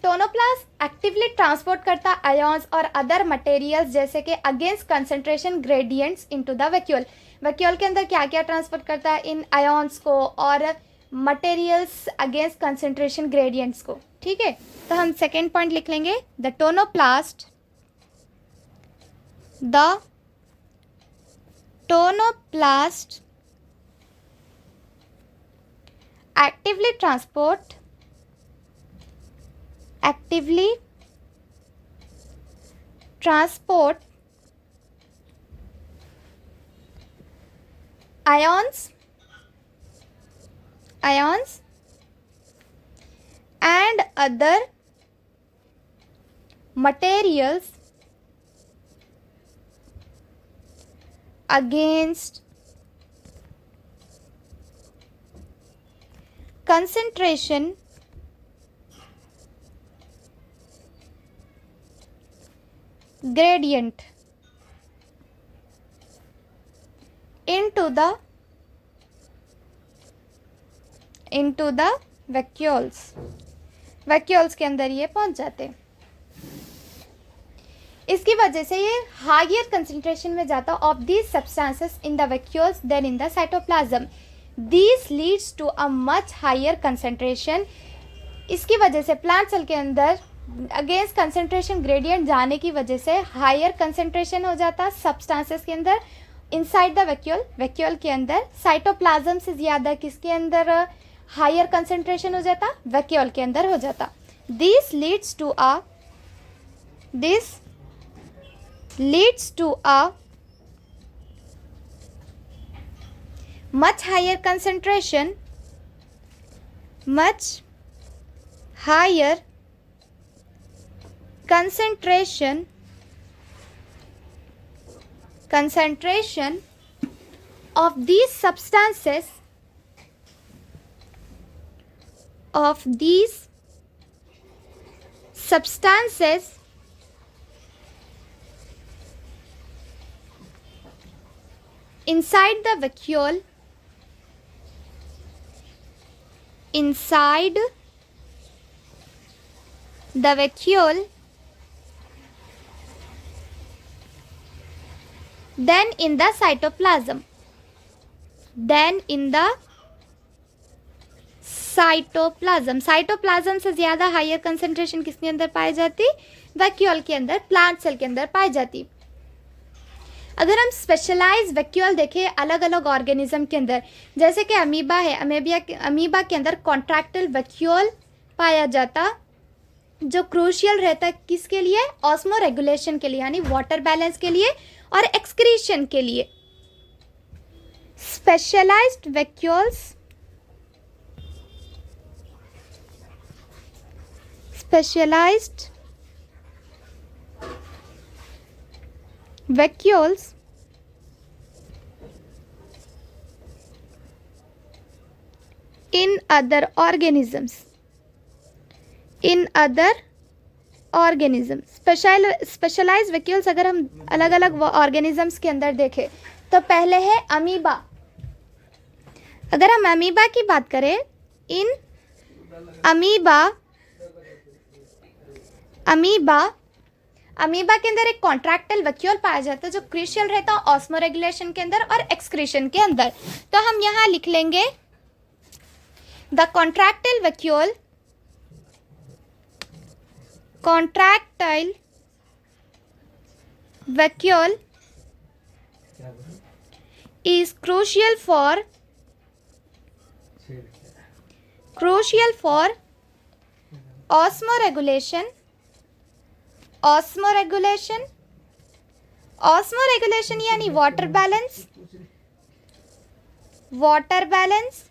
Tonoplast actively transport करता आयॉन्स और अदर मटेरियल्स जैसे कि against concentration gradients into the vacuole. Vacuole के अंदर क्या क्या ट्रांसपोर्ट करता है? इन आयॉन्स को और मटेरियल्स अगेंस्ट कंसंट्रेशन ग्रेडियंट्स को। ठीक है, तो हम सेकेंड पॉइंट लिख लेंगे, the tonoplast actively transport ions and other materials against concentration gradient into the vacuoles के अंदर ये पहुंच जाते हैं। इसकी वजह से ये हायर कंसंट्रेशन में जाता of these substances in the vacuoles than in the cytoplasm. This leads to a much higher concentration. इसकी वजह से प्लांट सेल के अंदर अगेंस्ट कंसंट्रेशन ग्रेडियंट जाने की वजह से हायर कंसंट्रेशन हो जाता सब्सटेंसेस के अंदर इनसाइड द वैक्यूल के अंदर। साइटोप्लाज्म से ज़्यादा किसके अंदर हायर कंसंट्रेशन हो जाता? वैक्यूल के अंदर हो जाता। This leads to a much higher concentration of these substances inside the vacuole then in the cytoplasm cytoplasm से ज़्यादा हायर कंसंट्रेशन किसके अंदर पाई जाती? वैक्यूल के अंदर, प्लांट सेल के अंदर पाई जाती। अगर हम स्पेशलाइज वैक्यूल देखें अलग अलग ऑर्गेनिज्म के अंदर, जैसे कि अमीबा है, अमीबा के अंदर कॉन्ट्रैक्टाइल वैक्यूल पाया जाता जो क्रूशियल रहता है किसके लिए? ऑस्मो रेगुलेशन के लिए, यानी वाटर बैलेंस के लिए और एक्सक्रीशन के लिए। Specialized vacuoles in other organisms specialized vacuoles अगर हम अलग अलग ऑर्गेनिजम्स के अंदर देखें तो पहले है अमीबा। अगर हम अमीबा की बात करें, इन अमीबा के अंदर एक कॉन्ट्रैक्टाइल वैक्यूल पाया जाता है जो क्रूशियल रहता है ऑस्मो रेगुलेशन के अंदर और एक्सक्रीशन के अंदर। तो हम यहाँ लिख लेंगे the contractile vacuole is crucial for osmoregulation यानी वाटर बैलेंस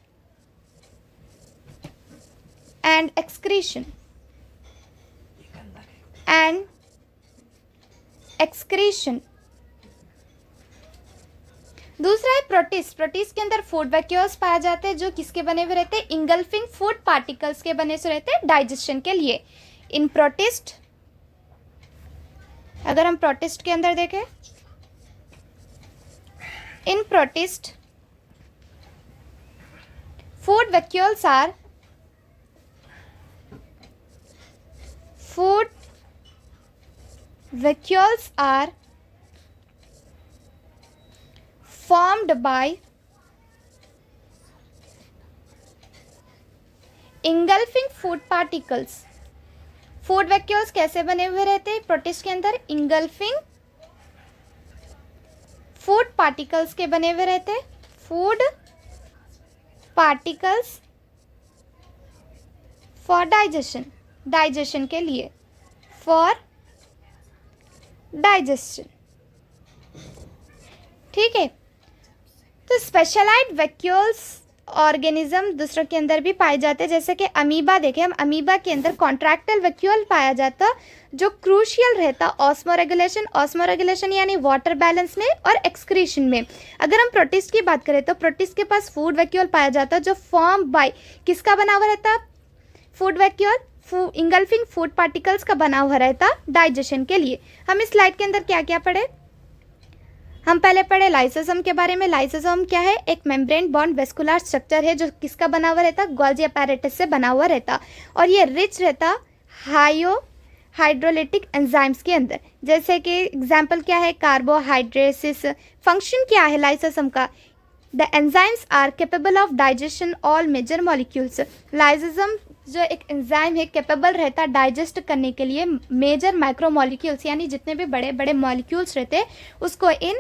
एंड एक्सक्रीशन दूसरा है प्रोटिस्ट के अंदर फूड वैक्यूल्स पाए जाते हैं जो किसके बने हुए रहते हैं? इंगल्फिंग फूड पार्टिकल्स के बने से रहते हैं डाइजेशन के लिए। इन प्रोटिस्ट, अगर हम प्रोटिस्ट के अंदर देखें, in protist food vacuoles are food vacuoles are formed by engulfing food particles. Food vacuoles कैसे बने हुए रहते हैं प्रोटिस्ट के अंदर? इंगल्फिंग फूड पार्टिकल्स के बने हुए रहते हैं. Food particles for digestion, digestion के लिए, फॉर डाइजेशन. ठीक है. तो स्पेशलाइज्ड वैक्यूल्स ऑर्गेनिज्म दूसरों के अंदर भी पाए जाते हैं, जैसे कि अमीबा देखें हम, अमीबा के अंदर कॉन्ट्रैक्टाइल वैक्यूल पाया जाता जो क्रूशियल रहता ऑस्मोरेगुलेशन यानी वाटर बैलेंस में और एक्सक्रीशन में. अगर हम प्रोटिस्ट की बात करें तो प्रोटिस्ट के पास फूड वैक्यूल पाया जाता जो फॉर्म बाय किसका बना हुआ रहता? Food vacuole engulfing food particles का बना हुआ रहता डाइजेशन के लिए. हम इस स्लाइड के अंदर क्या क्या पढ़े? हम पहले पढ़े लाइसोसोम के बारे में. लाइसोसोम क्या है? एक मेम्ब्रेन बॉन्ड वेस्कुलर स्ट्रक्चर है जो किसका बना हुआ रहता? गोल्जी अपैरेटस से बना हुआ रहता और ये रिच रहता हाइड्रोलिटिक एंजाइम्स के अंदर. जैसे कि एग्जांपल क्या है? कार्बोहाइड्रेसिस. फंक्शन क्या है लाइसोसोम का? The enzymes are capable of digestion all major molecules. Lysosome जो एक एंजाइम है कैपेबल रहता डाइजेस्ट करने के लिए मेजर माइक्रो मॉलिक्यूल्स यानी जितने भी बड़े बड़े मॉलिक्यूल्स रहते हैं उसको इन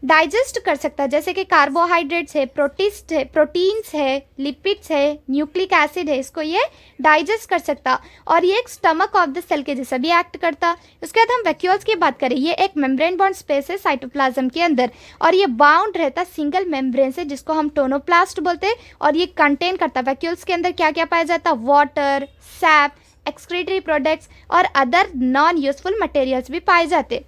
डाइजेस्ट कर सकता है. जैसे कि कार्बोहाइड्रेट्स है, प्रोटीन्स है, लिपिड्स है, न्यूक्लिक एसिड है, इसको ये डाइजेस्ट कर सकता और ये एक स्टमक ऑफ द सेल के जैसा भी एक्ट करता. उसके बाद हम वैक्यूल्स की बात करें. ये एक मेम्ब्रेन बॉन्ड स्पेस है साइटोप्लाज्म के अंदर और ये बाउंड रहता सिंगल मेम्ब्रेन से जिसको हम टोनोप्लास्ट बोलते हैं और ये कंटेन करता. वैक्यूल्स के अंदर क्या क्या पाया जाता? वाटर, सैप, एक्सक्रीटरी प्रोडक्ट्स और अदर नॉन यूजफुल मटेरियल्स भी पाए जाते.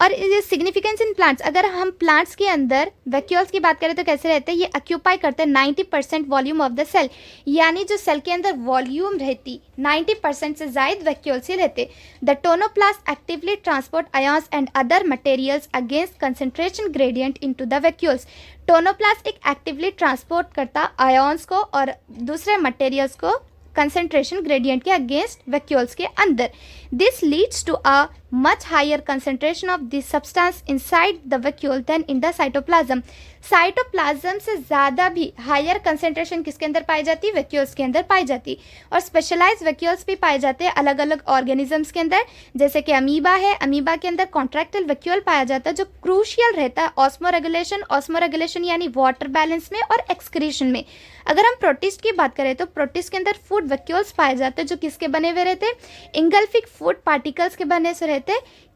और ये सिग्निफिकेंस इन प्लांट्स, अगर हम प्लांट्स के अंदर वैक्यूल्स की बात करें तो कैसे रहते हैं? ये ऑक्यूपाई करते हैं 90% वॉल्यूम ऑफ द सेल, यानी जो सेल के अंदर वॉल्यूम रहती 90% से ज़ायद वैक्यूल्स ही रहते. The tonoplast actively transport ions and other materials against concentration gradient into the vacuoles. Tonoplast एक एक्टिवली ट्रांसपोर्ट करता आयंस को और दूसरे मटेरियल्स को कंसंट्रेशन ग्रेडियंट के अगेंस्ट वैक्यूल्स के अंदर. This leads to a much higher concentration of this substance inside the vacuole than in the cytoplasm. Cytoplasm से ज़्यादा भी हायर कंसेंट्रेशन किसके अंदर पाई जाती? वैक्यूल्स के अंदर पाई जाती. और स्पेशलाइज्ड वैक्यूल्स भी पाए जाते हैं अलग अलग ऑर्गेनिजम्स के अंदर. जैसे कि अमीबा है, अमीबा के अंदर कॉन्ट्रैक्टाइल वैक्यूल पाया जाता है जो क्रूशियल रहता है ऑस्मोरेगुलेशन यानी वाटर बैलेंस में और एक्सक्रीशन में. अगर हम प्रोटिस्ट की बात करें तो प्रोटिस्ट के अंदर फूड वैक्यूल्स पाए जाते हैं जो किसके बने हुए रहते? इंगल्फिंग फूड पार्टिकल्स के बने से रहते.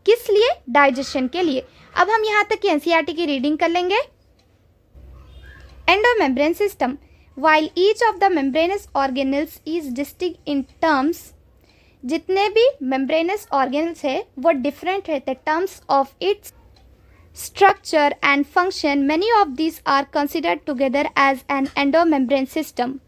किस लिए? डाइजेशन के लिए. अब हम यहाँ तक की एनसीईआरटी की रीडिंग कर लेंगे. Endomembrane system. While each of the membranous organelles is distinct in terms, जितने भी membranous organelles है वो different रहते terms of its structure and function. Many of these are considered together as an endomembrane system.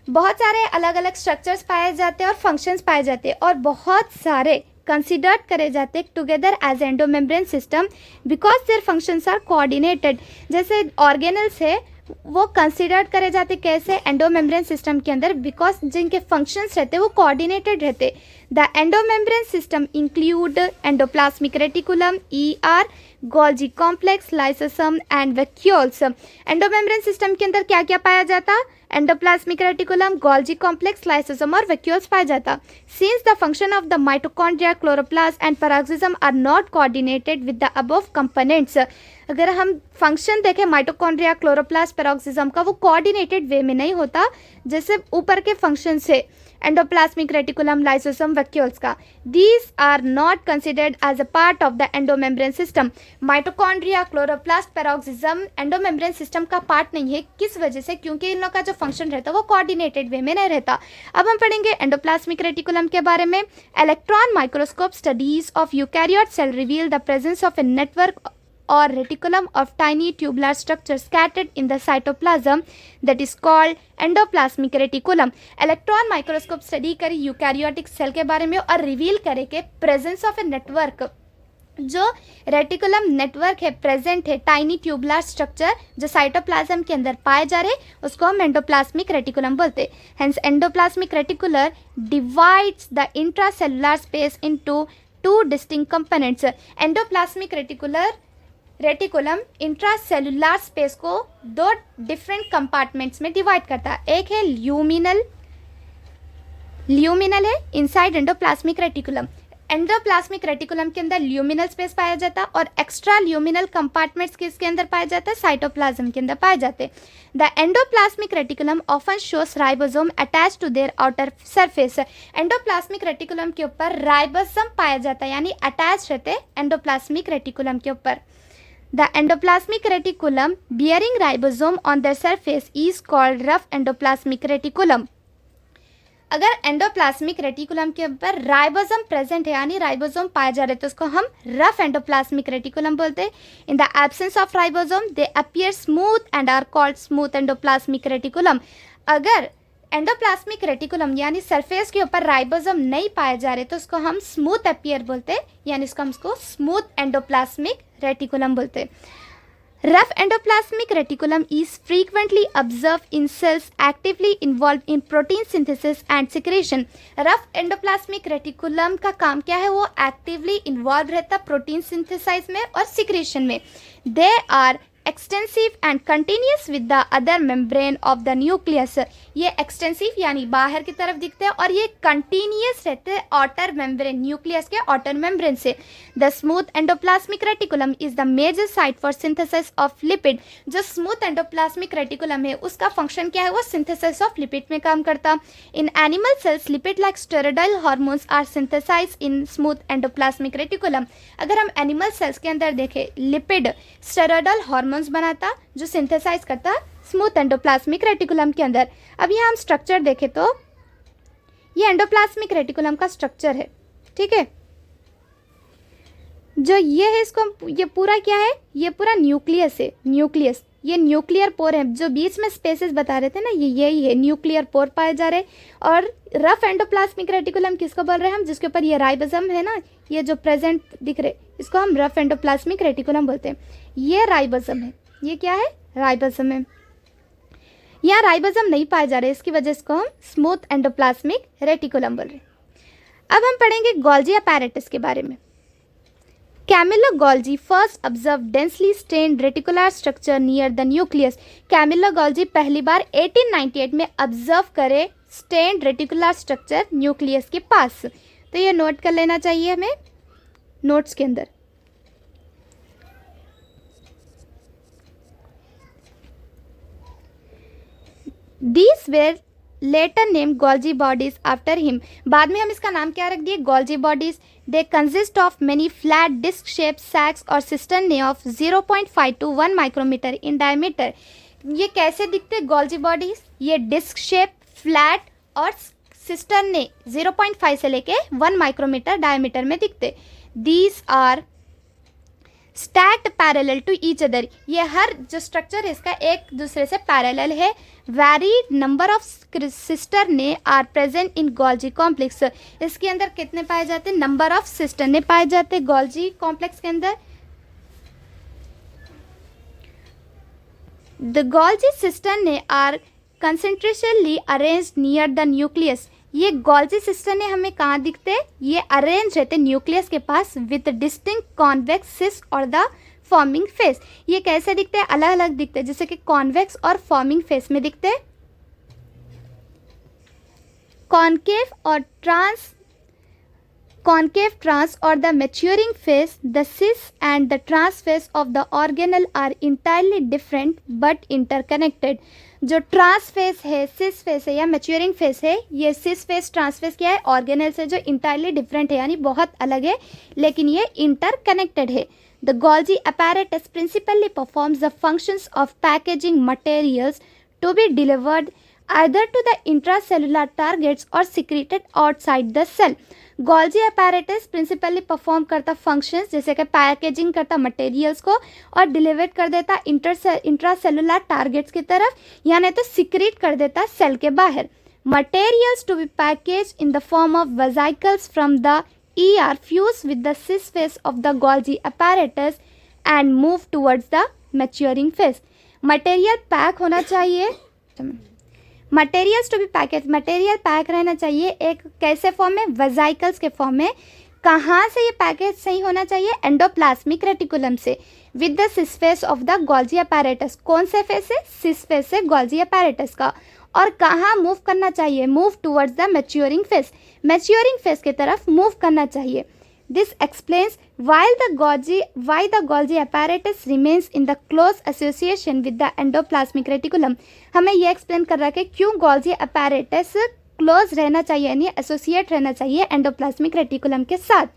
बहुत सारे अलग अलग structures पाए जाते हैं और फंक्शंस पाए जाते हैं और बहुत सारे कंसिडर्ड करे जाते हैं together as endomembrane system because their functions are coordinated. जैसे ऑर्गेनल्स है वो कंसिडर्ड करे जाते कैसे? एंडोमेम्ब्रेन सिस्टम के अंदर बिकॉज जिनके फंक्शंस रहते वो कोऑर्डिनेटेड रहते. The endomembrane system include endoplasmic reticulum, ER, Golgi complex, lysosome and vacuoles. Endomembrane system के अंदर क्या क्या पाया जाता? Endoplasmic reticulum, Golgi complex, lysosome और वैक्यूल्स पाया जाता. Since the function of the mitochondria, chloroplast and peroxisome are not coordinated with the above components. अगर हम फंक्शन देखें माइटोकॉन्ड्रिया, क्लोरोप्लास्ट, पैराक्सिज्म का, वो कोऑर्डिनेटेड वे में नहीं होता जैसे ऊपर के फंक्शन से एंडोप्लाज्मिक रेटिकुलम, लाइसोसोम, वैक्यूल्स का. These are not considered as a part of the endomembrane system. Mitochondria, chloroplast, peroxisome endomembrane system का पार्ट नहीं है. किस वजह से? क्योंकि इन लोग का जो फंक्शन रहता है वो कोऑर्डिनेटेड वे में नहीं रहता. अब हम पढ़ेंगे एंडोप्लाज्मिक रेटिकुलम के बारे में. Electron microscope studies of eukaryote cell reveal the presence of a network or reticulum of tiny tubular structures scattered in the cytoplasm that is called endoplasmic reticulum. Electron microscope study करी eukaryotic cell के बारे में और reveal करे के presence of a network जो reticulum network है present है, टाइनी ट्यूबुलर स्ट्रक्चर जो साइटोप्लाज्म के अंदर पाए जा रहे, उसको हम एंडोप्लाज्मिक रेटिकुलम बोलते हैं। Hence endoplasmic reticular divides the intracellular space into two distinct components. Endoplasmic reticulum intracellular space को दो डिफरेंट कंपार्टमेंट्स में डिवाइड करता है। एक है ल्यूमिनल है inside endoplasmic reticulum. Endoplasmic reticulum के अंदर ल्यूमिनल स्पेस पाया जाता है और एक्स्ट्रा ल्यूमिनल कंपार्टमेंट्स किसके अंदर पाया जाता है, साइटोप्लाज्म के अंदर पाए जाते हैं। The endoplasmic reticulum often shows ribosome attach to their outer surface. Endoplasmic reticulum के ऊपर राइबोसोम पाया जाता है, यानी अटैच रहते एंडोप्लाज्मिक रेटिकुलम के ऊपर। The endoplasmic reticulum bearing ribosome on their surface is called rough endoplasmic reticulum। अगर एंडोप्लाज्मिक रेटिकुलम के ऊपर राइबोसोम प्रेजेंट है यानी राइबोसोम पाए जा रहे तो उसको हम रफ एंडोप्लाज्मिक रेटिकुलम बोलते हैं। In the absence of ribosome they appear smooth and are called smooth endoplasmic reticulum. अगर एंडोप्लाज्मिक रेटिकुलम यानी सरफेस के ऊपर राइबोसोम नहीं पाए जा रहे तो उसको हम स्मूथ अपीयर बोलते हैं, यानी इसको हम उसको स्मूथ एंडोप्लाज्मिक रेटिकुलम बोलते हैं। Rough endoplasmic reticulum is frequently observe in cells actively involve in protein synthesis and secretion. Rough endoplasmic reticulum का काम क्या है, वो एक्टिवली इन्वॉल्व रहता प्रोटीन सिंथेसाइज में और सिक्रेशन में। They are extensive and continuous with the other membrane of the nucleus. ये एक्सटेंसिव यानी बाहर की तरफ दिखते हैं और ये कंटिन्यूस रहते हैं आउटर मेम्ब्रेन, न्यूक्लियस के आउटर मेम्ब्रेन से। The smooth endoplasmic reticulum is the major site for synthesis of lipid. जो स्मूथ एंडोप्लाज्मिक रेटिकुलम है उसका फंक्शन क्या है, वो सिंथेसिस ऑफ लिपिड में काम करता। In animal cells lipid like steroidal hormones are synthesize in smooth endoplasmic reticulum. अगर हम एनिमल सेल्स के अंदर देखें, लिपिड स्टेरॉइडल हार्मोन्स बनाता जो सिंथेसाइज करता स्मूथ एंडोप्लाज्मिक रेटिकुलम के अंदर। अब यहाँ हम स्ट्रक्चर देखें तो ये एंडोप्लाज्मिक रेटिकुलम का स्ट्रक्चर है, ठीक है। जो ये है इसको ये पूरा क्या है, ये पूरा न्यूक्लियस है। न्यूक्लियस ये न्यूक्लियर पोर है, जो बीच में स्पेसेस बता रहे थे ना, ये यही है, न्यूक्लियर पोर पाए जा रहे। और रफ एंडोप्लाज्मिक रेटिकुलम किसको बोल रहे हैं हम, जिसके ऊपर ये राइबोसोम है ना, ये जो प्रेजेंट दिख रहे, इसको हम रफ एंडोप्लाज्मिक रेटिकुलम बोलते हैं। ये राइबोसोम है, ये क्या है, राइबोसोम है। यहाँ राइबोसोम नहीं पाए जा रहे, इसकी वजह से हम स्मूथ एंडोप्लाज्मिक रेटिकुलम बोल रहे हैं। अब हम पढ़ेंगे गोल्जी अपैरेटस के बारे में। Camillo Golgi first observed densely stained reticular structure near the nucleus। Camillo Golgi पहली बार 1898 में ऑब्जर्व करे stained reticular structure न्यूक्लियस के पास। तो ये नोट कर लेना चाहिए हमें नोट्स के अंदर। These were later named Golgi bodies after him। बाद में हम इसका नाम क्या रख दिए, Golgi bodies। They consist of many flat disc-shaped sacs or cisternae of 0.5 to 1 micrometer in diameter। ये कैसे दिखते Golgi bodies, ये डिस्क शेप, फ्लैट और सिस्टरने 0.5 से लेके 1 माइक्रोमीटर डायमीटर में दिखते। These are stacked parallel to each other. ये हर जो स्ट्रक्चर है इसका एक दूसरे से पैरेलल है। Varied number of cisternae are present in Golgi complex. इसके अंदर कितने पाए जाते हैं, नंबर ऑफ सिस्टरने पाए जाते हैं गोल्जी कॉम्प्लेक्स के अंदर। The Golgi cisternae are concentrically arranged near the nucleus. ये गोल्जी सिस्टरने हमें कहाँ दिखते हैं, ये अरेंज रहते न्यूक्लियस के पास विथ डिस्टिंक्ट कॉन्वेक्स सिस और द फॉर्मिंग फेस। ये कैसे दिखते हैं, अलग अलग दिखते हैं, जैसे कि कॉन्वेक्स और फॉर्मिंग फेस में दिखते हैं। concave trans or the maturing phase, the cis and the trans phase of the organelle are entirely different but interconnected। जो ट्रांस फेस है, सिस फेस है या मैच्योरिंग फेस है, ये सिस फेस ट्रांस फेस क्या है, ऑर्गेनेल से जो इंटायरली डिफरेंट है यानी बहुत अलग है, लेकिन ये इंटरकनेक्टेड है। The Golgi apparatus principally performs the functions of packaging materials to be delivered either to the intracellular targets or secreted outside the cell। Golgi apparatus principally perform करता फंक्शंस जैसे कि पैकेजिंग करता मटेरियल्स को और deliver कर देता intracellular targets की तरफ, या नहीं तो सिक्रीट कर देता सेल के बाहर। Materials to be package in the form of vesicles from the ER fuse with the cis phase of the Golgi apparatus and move towards the maturing phase. Material pack होना चाहिए, materials to be package, material pack रहना चाहिए एक कैसे form में, वेजाइकल्स के form में. कहाँ से ये पैकेज सही होना चाहिए, एंडोप्लाज्मिक रेटिकुलम से, with the cis face of the Golgi apparatus. कौन से फेस से, सिस फेस से गोल्जी अपैरेटस का. और कहाँ मूव करना चाहिए, move towards the maturing face, maturing face की तरफ मूव करना चाहिए. This explains why the Golgi apparatus remains in the close association with the endoplasmic reticulum. हमें ये एक्सप्लेन कर रहा है कि क्यों Golgi apparatus क्लोज रहना चाहिए, यानी एसोसिएट रहना चाहिए एंडोप्लाज्मिक रेटिकुलम के साथ.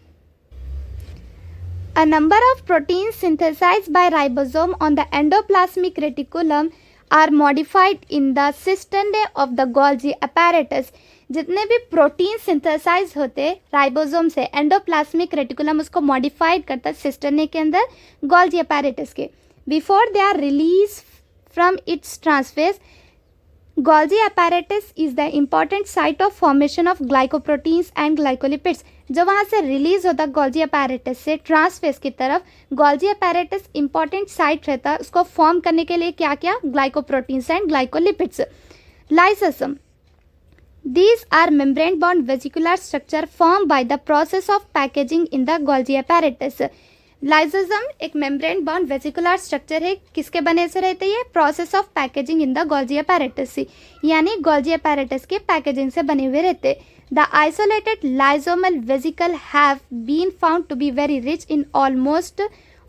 A number of proteins synthesized by ribosome on the endoplasmic reticulum are modified in the cisternae of the Golgi apparatus. जितने भी प्रोटीन सिंथेसाइज होते राइबोसोम से, एंडोप्लाज्मिक रेटिकुलम उसको मॉडिफाइड करता है सिस्टर्ने के अंदर गोल्जी अपैरेटस के. Before they are release from its trans face, Golgi apparatus is the important site of formation of glycoproteins and glycolipids. जो वहाँ से रिलीज होता गोल्जी apparatus से ट्रांसफेज की तरफ, गोल्जी apparatus इंपॉर्टेंट साइट रहता है उसको फॉर्म करने के लिए. क्या क्या, glycoproteins and glycolipids. Lysosome, these are membrane bound vesicular structure formed by the process of packaging in the Golgi apparatus. Lysosome एक मेम्ब्रेन बाउंड वेसिकुलर स्ट्रक्चर है, किसके बने से रहते हैं, process of packaging in the Golgi apparatus से, यानी Golgi apparatus के पैकेजिंग से बने हुए रहते. The isolated lysosomal vesicle have been found to be very rich in almost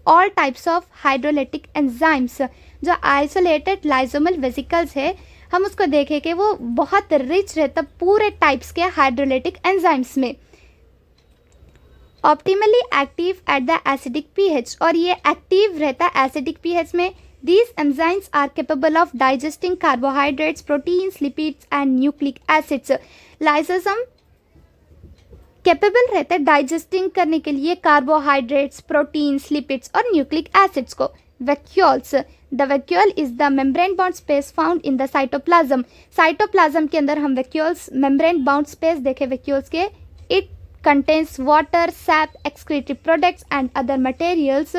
all types of hydrolytic enzymes. जो आइसोलेटेड लाइसोमल वेसिकल्स है, हम उसको देखें कि वो बहुत रिच रहता पूरे टाइप्स के हाइड्रोलिटिक एंजाइम्स में. Optimally active at the acidic pH, और ये एक्टिव रहता एसिडिक पीएच में. These enzymes are capable of digesting carbohydrates, proteins, lipids and nucleic acids. Lysosome capable रहता है डाइजेस्टिंग करने के लिए कार्बोहाइड्रेट्स, प्रोटीन्स, लिपिड्स और न्यूक्लिक एसिड्स को. Vacuoles, the vacuole is the membrane bound space found in the cytoplasm. Cytoplasm के अंदर हम वैक्यूल्स, मेम्ब्रेन बाउंड स्पेस देखे वैक्यूल्स के. It contains water, sap, excretory products and other materials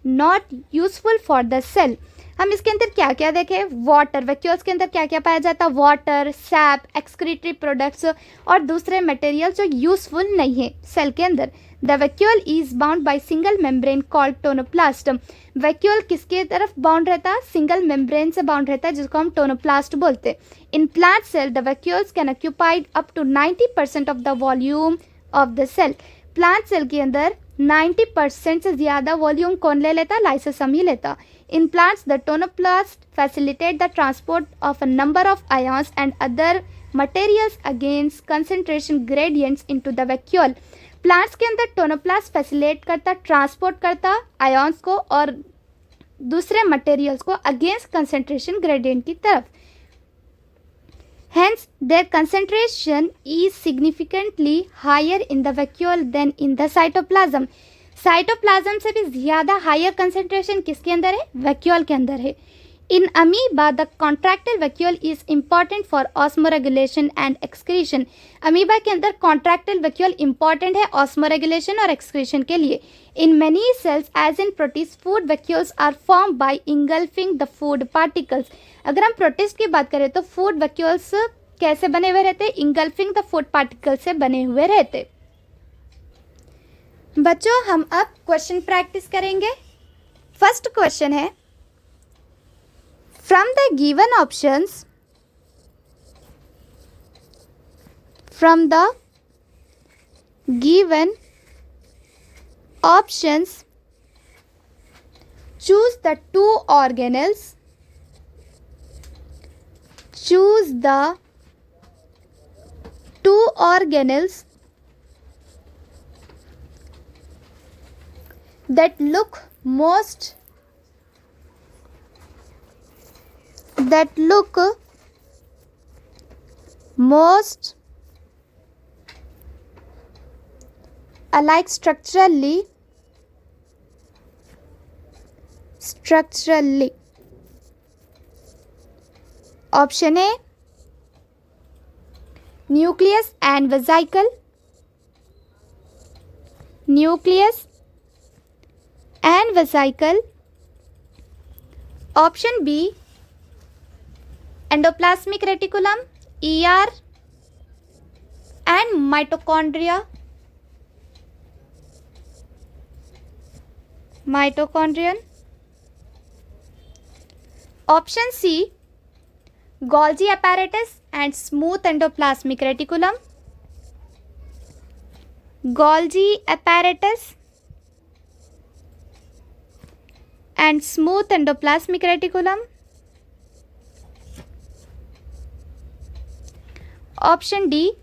not useful for the cell. हम इसके अंदर क्या क्या देखें, वाटर, वैक्यूल्स के अंदर क्या क्या पाया जाता है, वाटर, सैप, एक्सक्रीटरी प्रोडक्ट्स और दूसरे मटेरियल जो यूजफुल नहीं है सेल के अंदर. The vacuole is bound by single membrane called tonoplast. Vacuole किसके तरफ बाउंड रहता है, सिंगल मेम्ब्रेन से बाउंड रहता है जिसको हम टोनोप्लास्ट बोलते हैं. In plant cell the vacuoles can occupied up to 90% of the volume of the cell. Plant cell के अंदर 90% से ज़्यादा वॉल्यूम कौन ले लेता, लाइसोसोम ही लेता. In plants, the tonoplast facilitate the transport of a number of ions and other materials against concentration gradients into the vacuole. Plants के अंदर टोनोप्लास्ट फैसिलिटेट करता, ट्रांसपोर्ट करता आयॉन्स को और दूसरे मटेरियल्स को अगेंस्ट कंसंट्रेशन ग्रेडियंट की तरफ. Hence, their concentration is significantly higher in the vacuole than in the cytoplasm. Cytoplasm से भी ज़्यादा हायर कंसेंट्रेशन किसके अंदर है, वैक्यूल के अंदर है. In amoeba the contractile vacuole is important for osmoregulation and excretion. Amoeba के अंदर कॉन्ट्रैक्टाइल वैक्यूल इंपॉर्टेंट है ऑस्मोरेगुलेशन और एक्सक्रीशन के लिए. In many cells as in protist food vacuoles are form by engulfing the food particles. अगर हम protist की बात करें तो फूड वैक्यूल्स कैसे बने हुए रहते, इंगल्फिंग द फूड पार्टिकल्स से बने हुए रहते. बच्चों हम अब क्वेश्चन प्रैक्टिस करेंगे. फर्स्ट क्वेश्चन है, from the given options, from the given options choose the two organelles, choose the two organelles that look most alike structurally. Option A, nucleus and vesicle. nucleus and vesicle. Option B, endoplasmic reticulum, ER and mitochondria. Mitochondrion. Option C, Golgi apparatus and smooth endoplasmic reticulum. Golgi apparatus and smooth endoplasmic reticulum. Option D,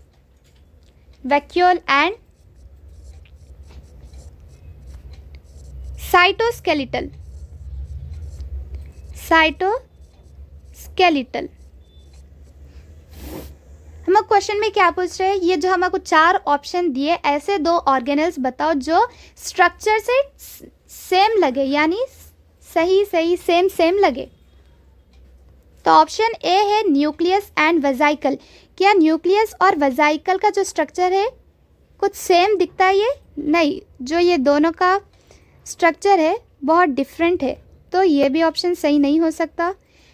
vacuole and cytoskeletal. cytoskeletal. हम question में क्या पूछ रहे हैं, ये जो हमको 4 option दिए, ऐसे 2 ऑर्गेनल्स बताओ जो स्ट्रक्चर से सेम लगे, यानी सही सेम लगे. तो ऑप्शन ए है न्यूक्लियस एंड वेजाइकल. क्या न्यूक्लियस और वेजाइकल का जो स्ट्रक्चर है कुछ सेम दिखता है? ये नहीं, जो ये दोनों का स्ट्रक्चर है बहुत डिफरेंट है, तो ये भी ऑप्शन सही नहीं हो सकता.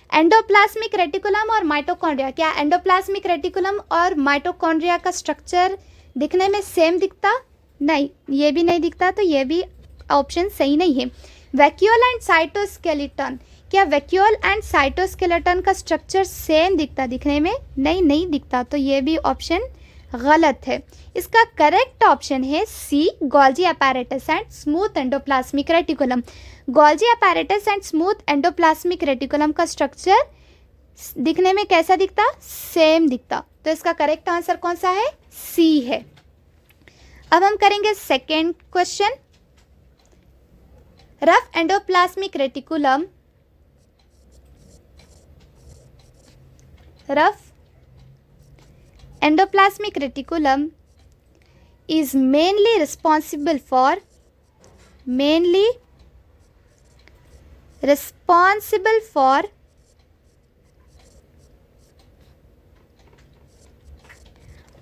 एंडोप्लाज्मिक रेटिकुलम और माइटोकॉन्ड्रिया, क्या एंडोप्लाज्मिक रेटिकुलम और माइटोकॉन्ड्रिया का स्ट्रक्चर दिखने में सेम दिखता? नहीं, ये भी नहीं दिखता, तो ये भी ऑप्शन सही नहीं है. वैक्यूल एंड साइटोस्केलेटन, क्या वैक्यूल एंड साइटोस्केलेटन का स्ट्रक्चर सेम दिखता दिखने में? नहीं दिखता, तो ये भी ऑप्शन गलत है. इसका करेक्ट ऑप्शन है C, Golgi apparatus and smooth endoplasmic reticulum. Golgi apparatus and smooth endoplasmic reticulum का स्ट्रक्चर दिखने में कैसा दिखता? सेम दिखता. तो इसका करेक्ट आंसर कौन सा है? सी है. अब हम करेंगे second question. Rough endoplasmic reticulum, rough endoplasmic reticulum is mainly responsible for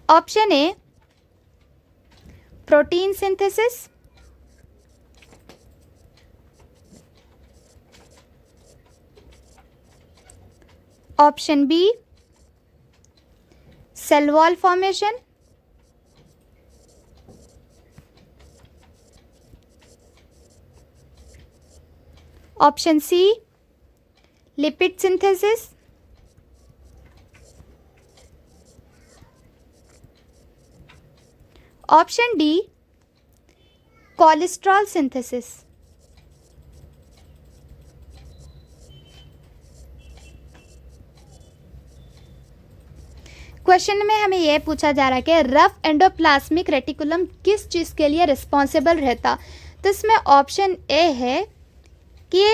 option A, protein synthesis. Option B, cell wall formation. Option C, lipid synthesis. Option D, cholesterol synthesis. Question में हमें यह पूछा जा रहा है कि रफ एंडोप्लाज्मिक रेटिकुलम किस चीज़ के लिए रिस्पॉन्सिबल रहता. तो इसमें ऑप्शन ए है कि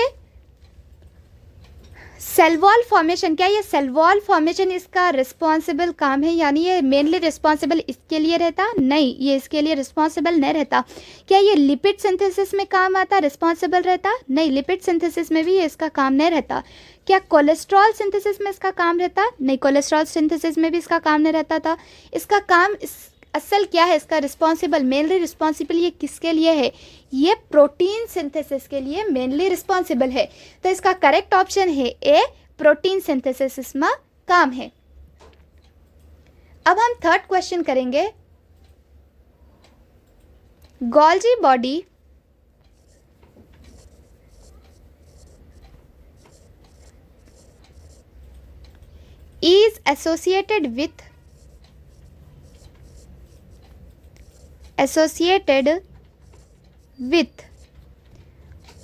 सेल वॉल फॉर्मेशन. क्या ये सेल वॉल फॉर्मेशन इसका रिस्पॉन्सिबल काम है, यानी ये मेनली रिस्पॉन्सिबल इसके लिए रहता? नहीं, ये इसके लिए रिस्पॉन्सिबल नहीं रहता. क्या ये लिपिड सिंथेसिस में काम आता, रिस्पॉन्सिबल रहता? नहीं, लिपिड सिंथेसिस में भी ये इसका काम नहीं रहता. क्या कोलेस्ट्रॉल सिंथेसिस में इसका काम रहता? नहीं, कोलेस्ट्रॉल सिंथेसिस में भी इसका काम नहीं रहता था. इसका काम असल क्या है, इसका रिस्पॉन्सिबल, मेनली रिस्पॉन्सिबल ये किसके लिए है? ये प्रोटीन सिंथेसिस के लिए मेनली रिस्पॉन्सिबल है. तो इसका करेक्ट ऑप्शन है ए, प्रोटीन सिंथेसिस इसमें काम है. अब हम थर्ड क्वेश्चन करेंगे. Golgi body is associated with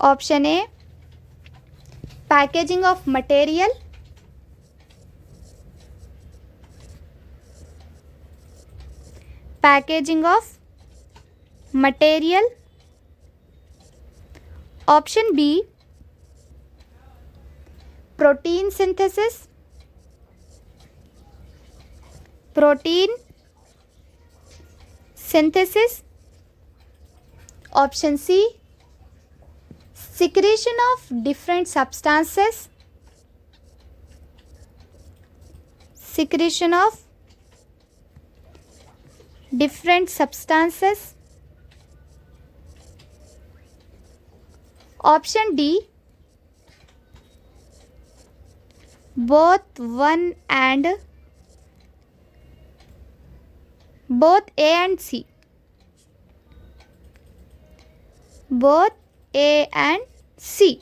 option A, packaging of material. Option B, protein synthesis. Option C, secretion of different substances. Option D both A and C. Both A and C.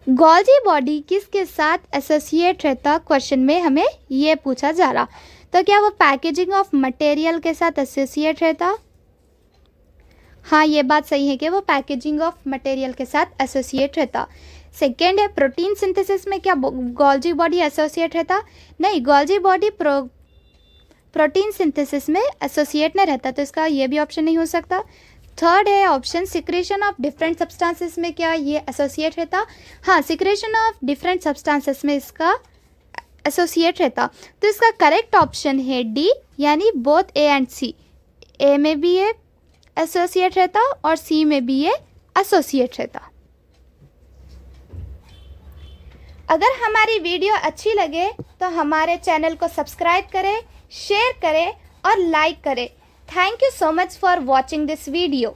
Golgi body किसके साथ associate रहता, question में हमें ये पूछा जा रहा। तो क्या वो पैकेजिंग ऑफ मटेरियल के साथ एसोसिएट रहता? हाँ, ये बात सही है कि वो पैकेजिंग ऑफ मटेरियल के साथ एसोसिएट रहता। सेकेंड है, प्रोटीन सिंथेसिस में क्या गॉल्जी बॉडी एसोसिएट रहता? नहीं, गॉल्जी बॉडी प्रोटीन सिंथेसिस में एसोसिएट नहीं रहता, तो इसका ये भी ऑप्शन नहीं हो सकता। थर्ड है option, secretion of different substances में क्या ये एसोसिएट रहता? हाँ, सिक्रेशन ऑफ डिफरेंट सब्सटेंसेस में इसका एसोसिएट रहता। तो इसका करेक्ट ऑप्शन है डी, यानी बोथ ए एंड सी। ए में भी ये एसोसिएट रहता और सी में भी ये एसोसिएट रहता। अगर हमारी वीडियो अच्छी लगे तो हमारे चैनल को सब्सक्राइब करें, शेयर करें और लाइक करें। Thank you so much for watching this video.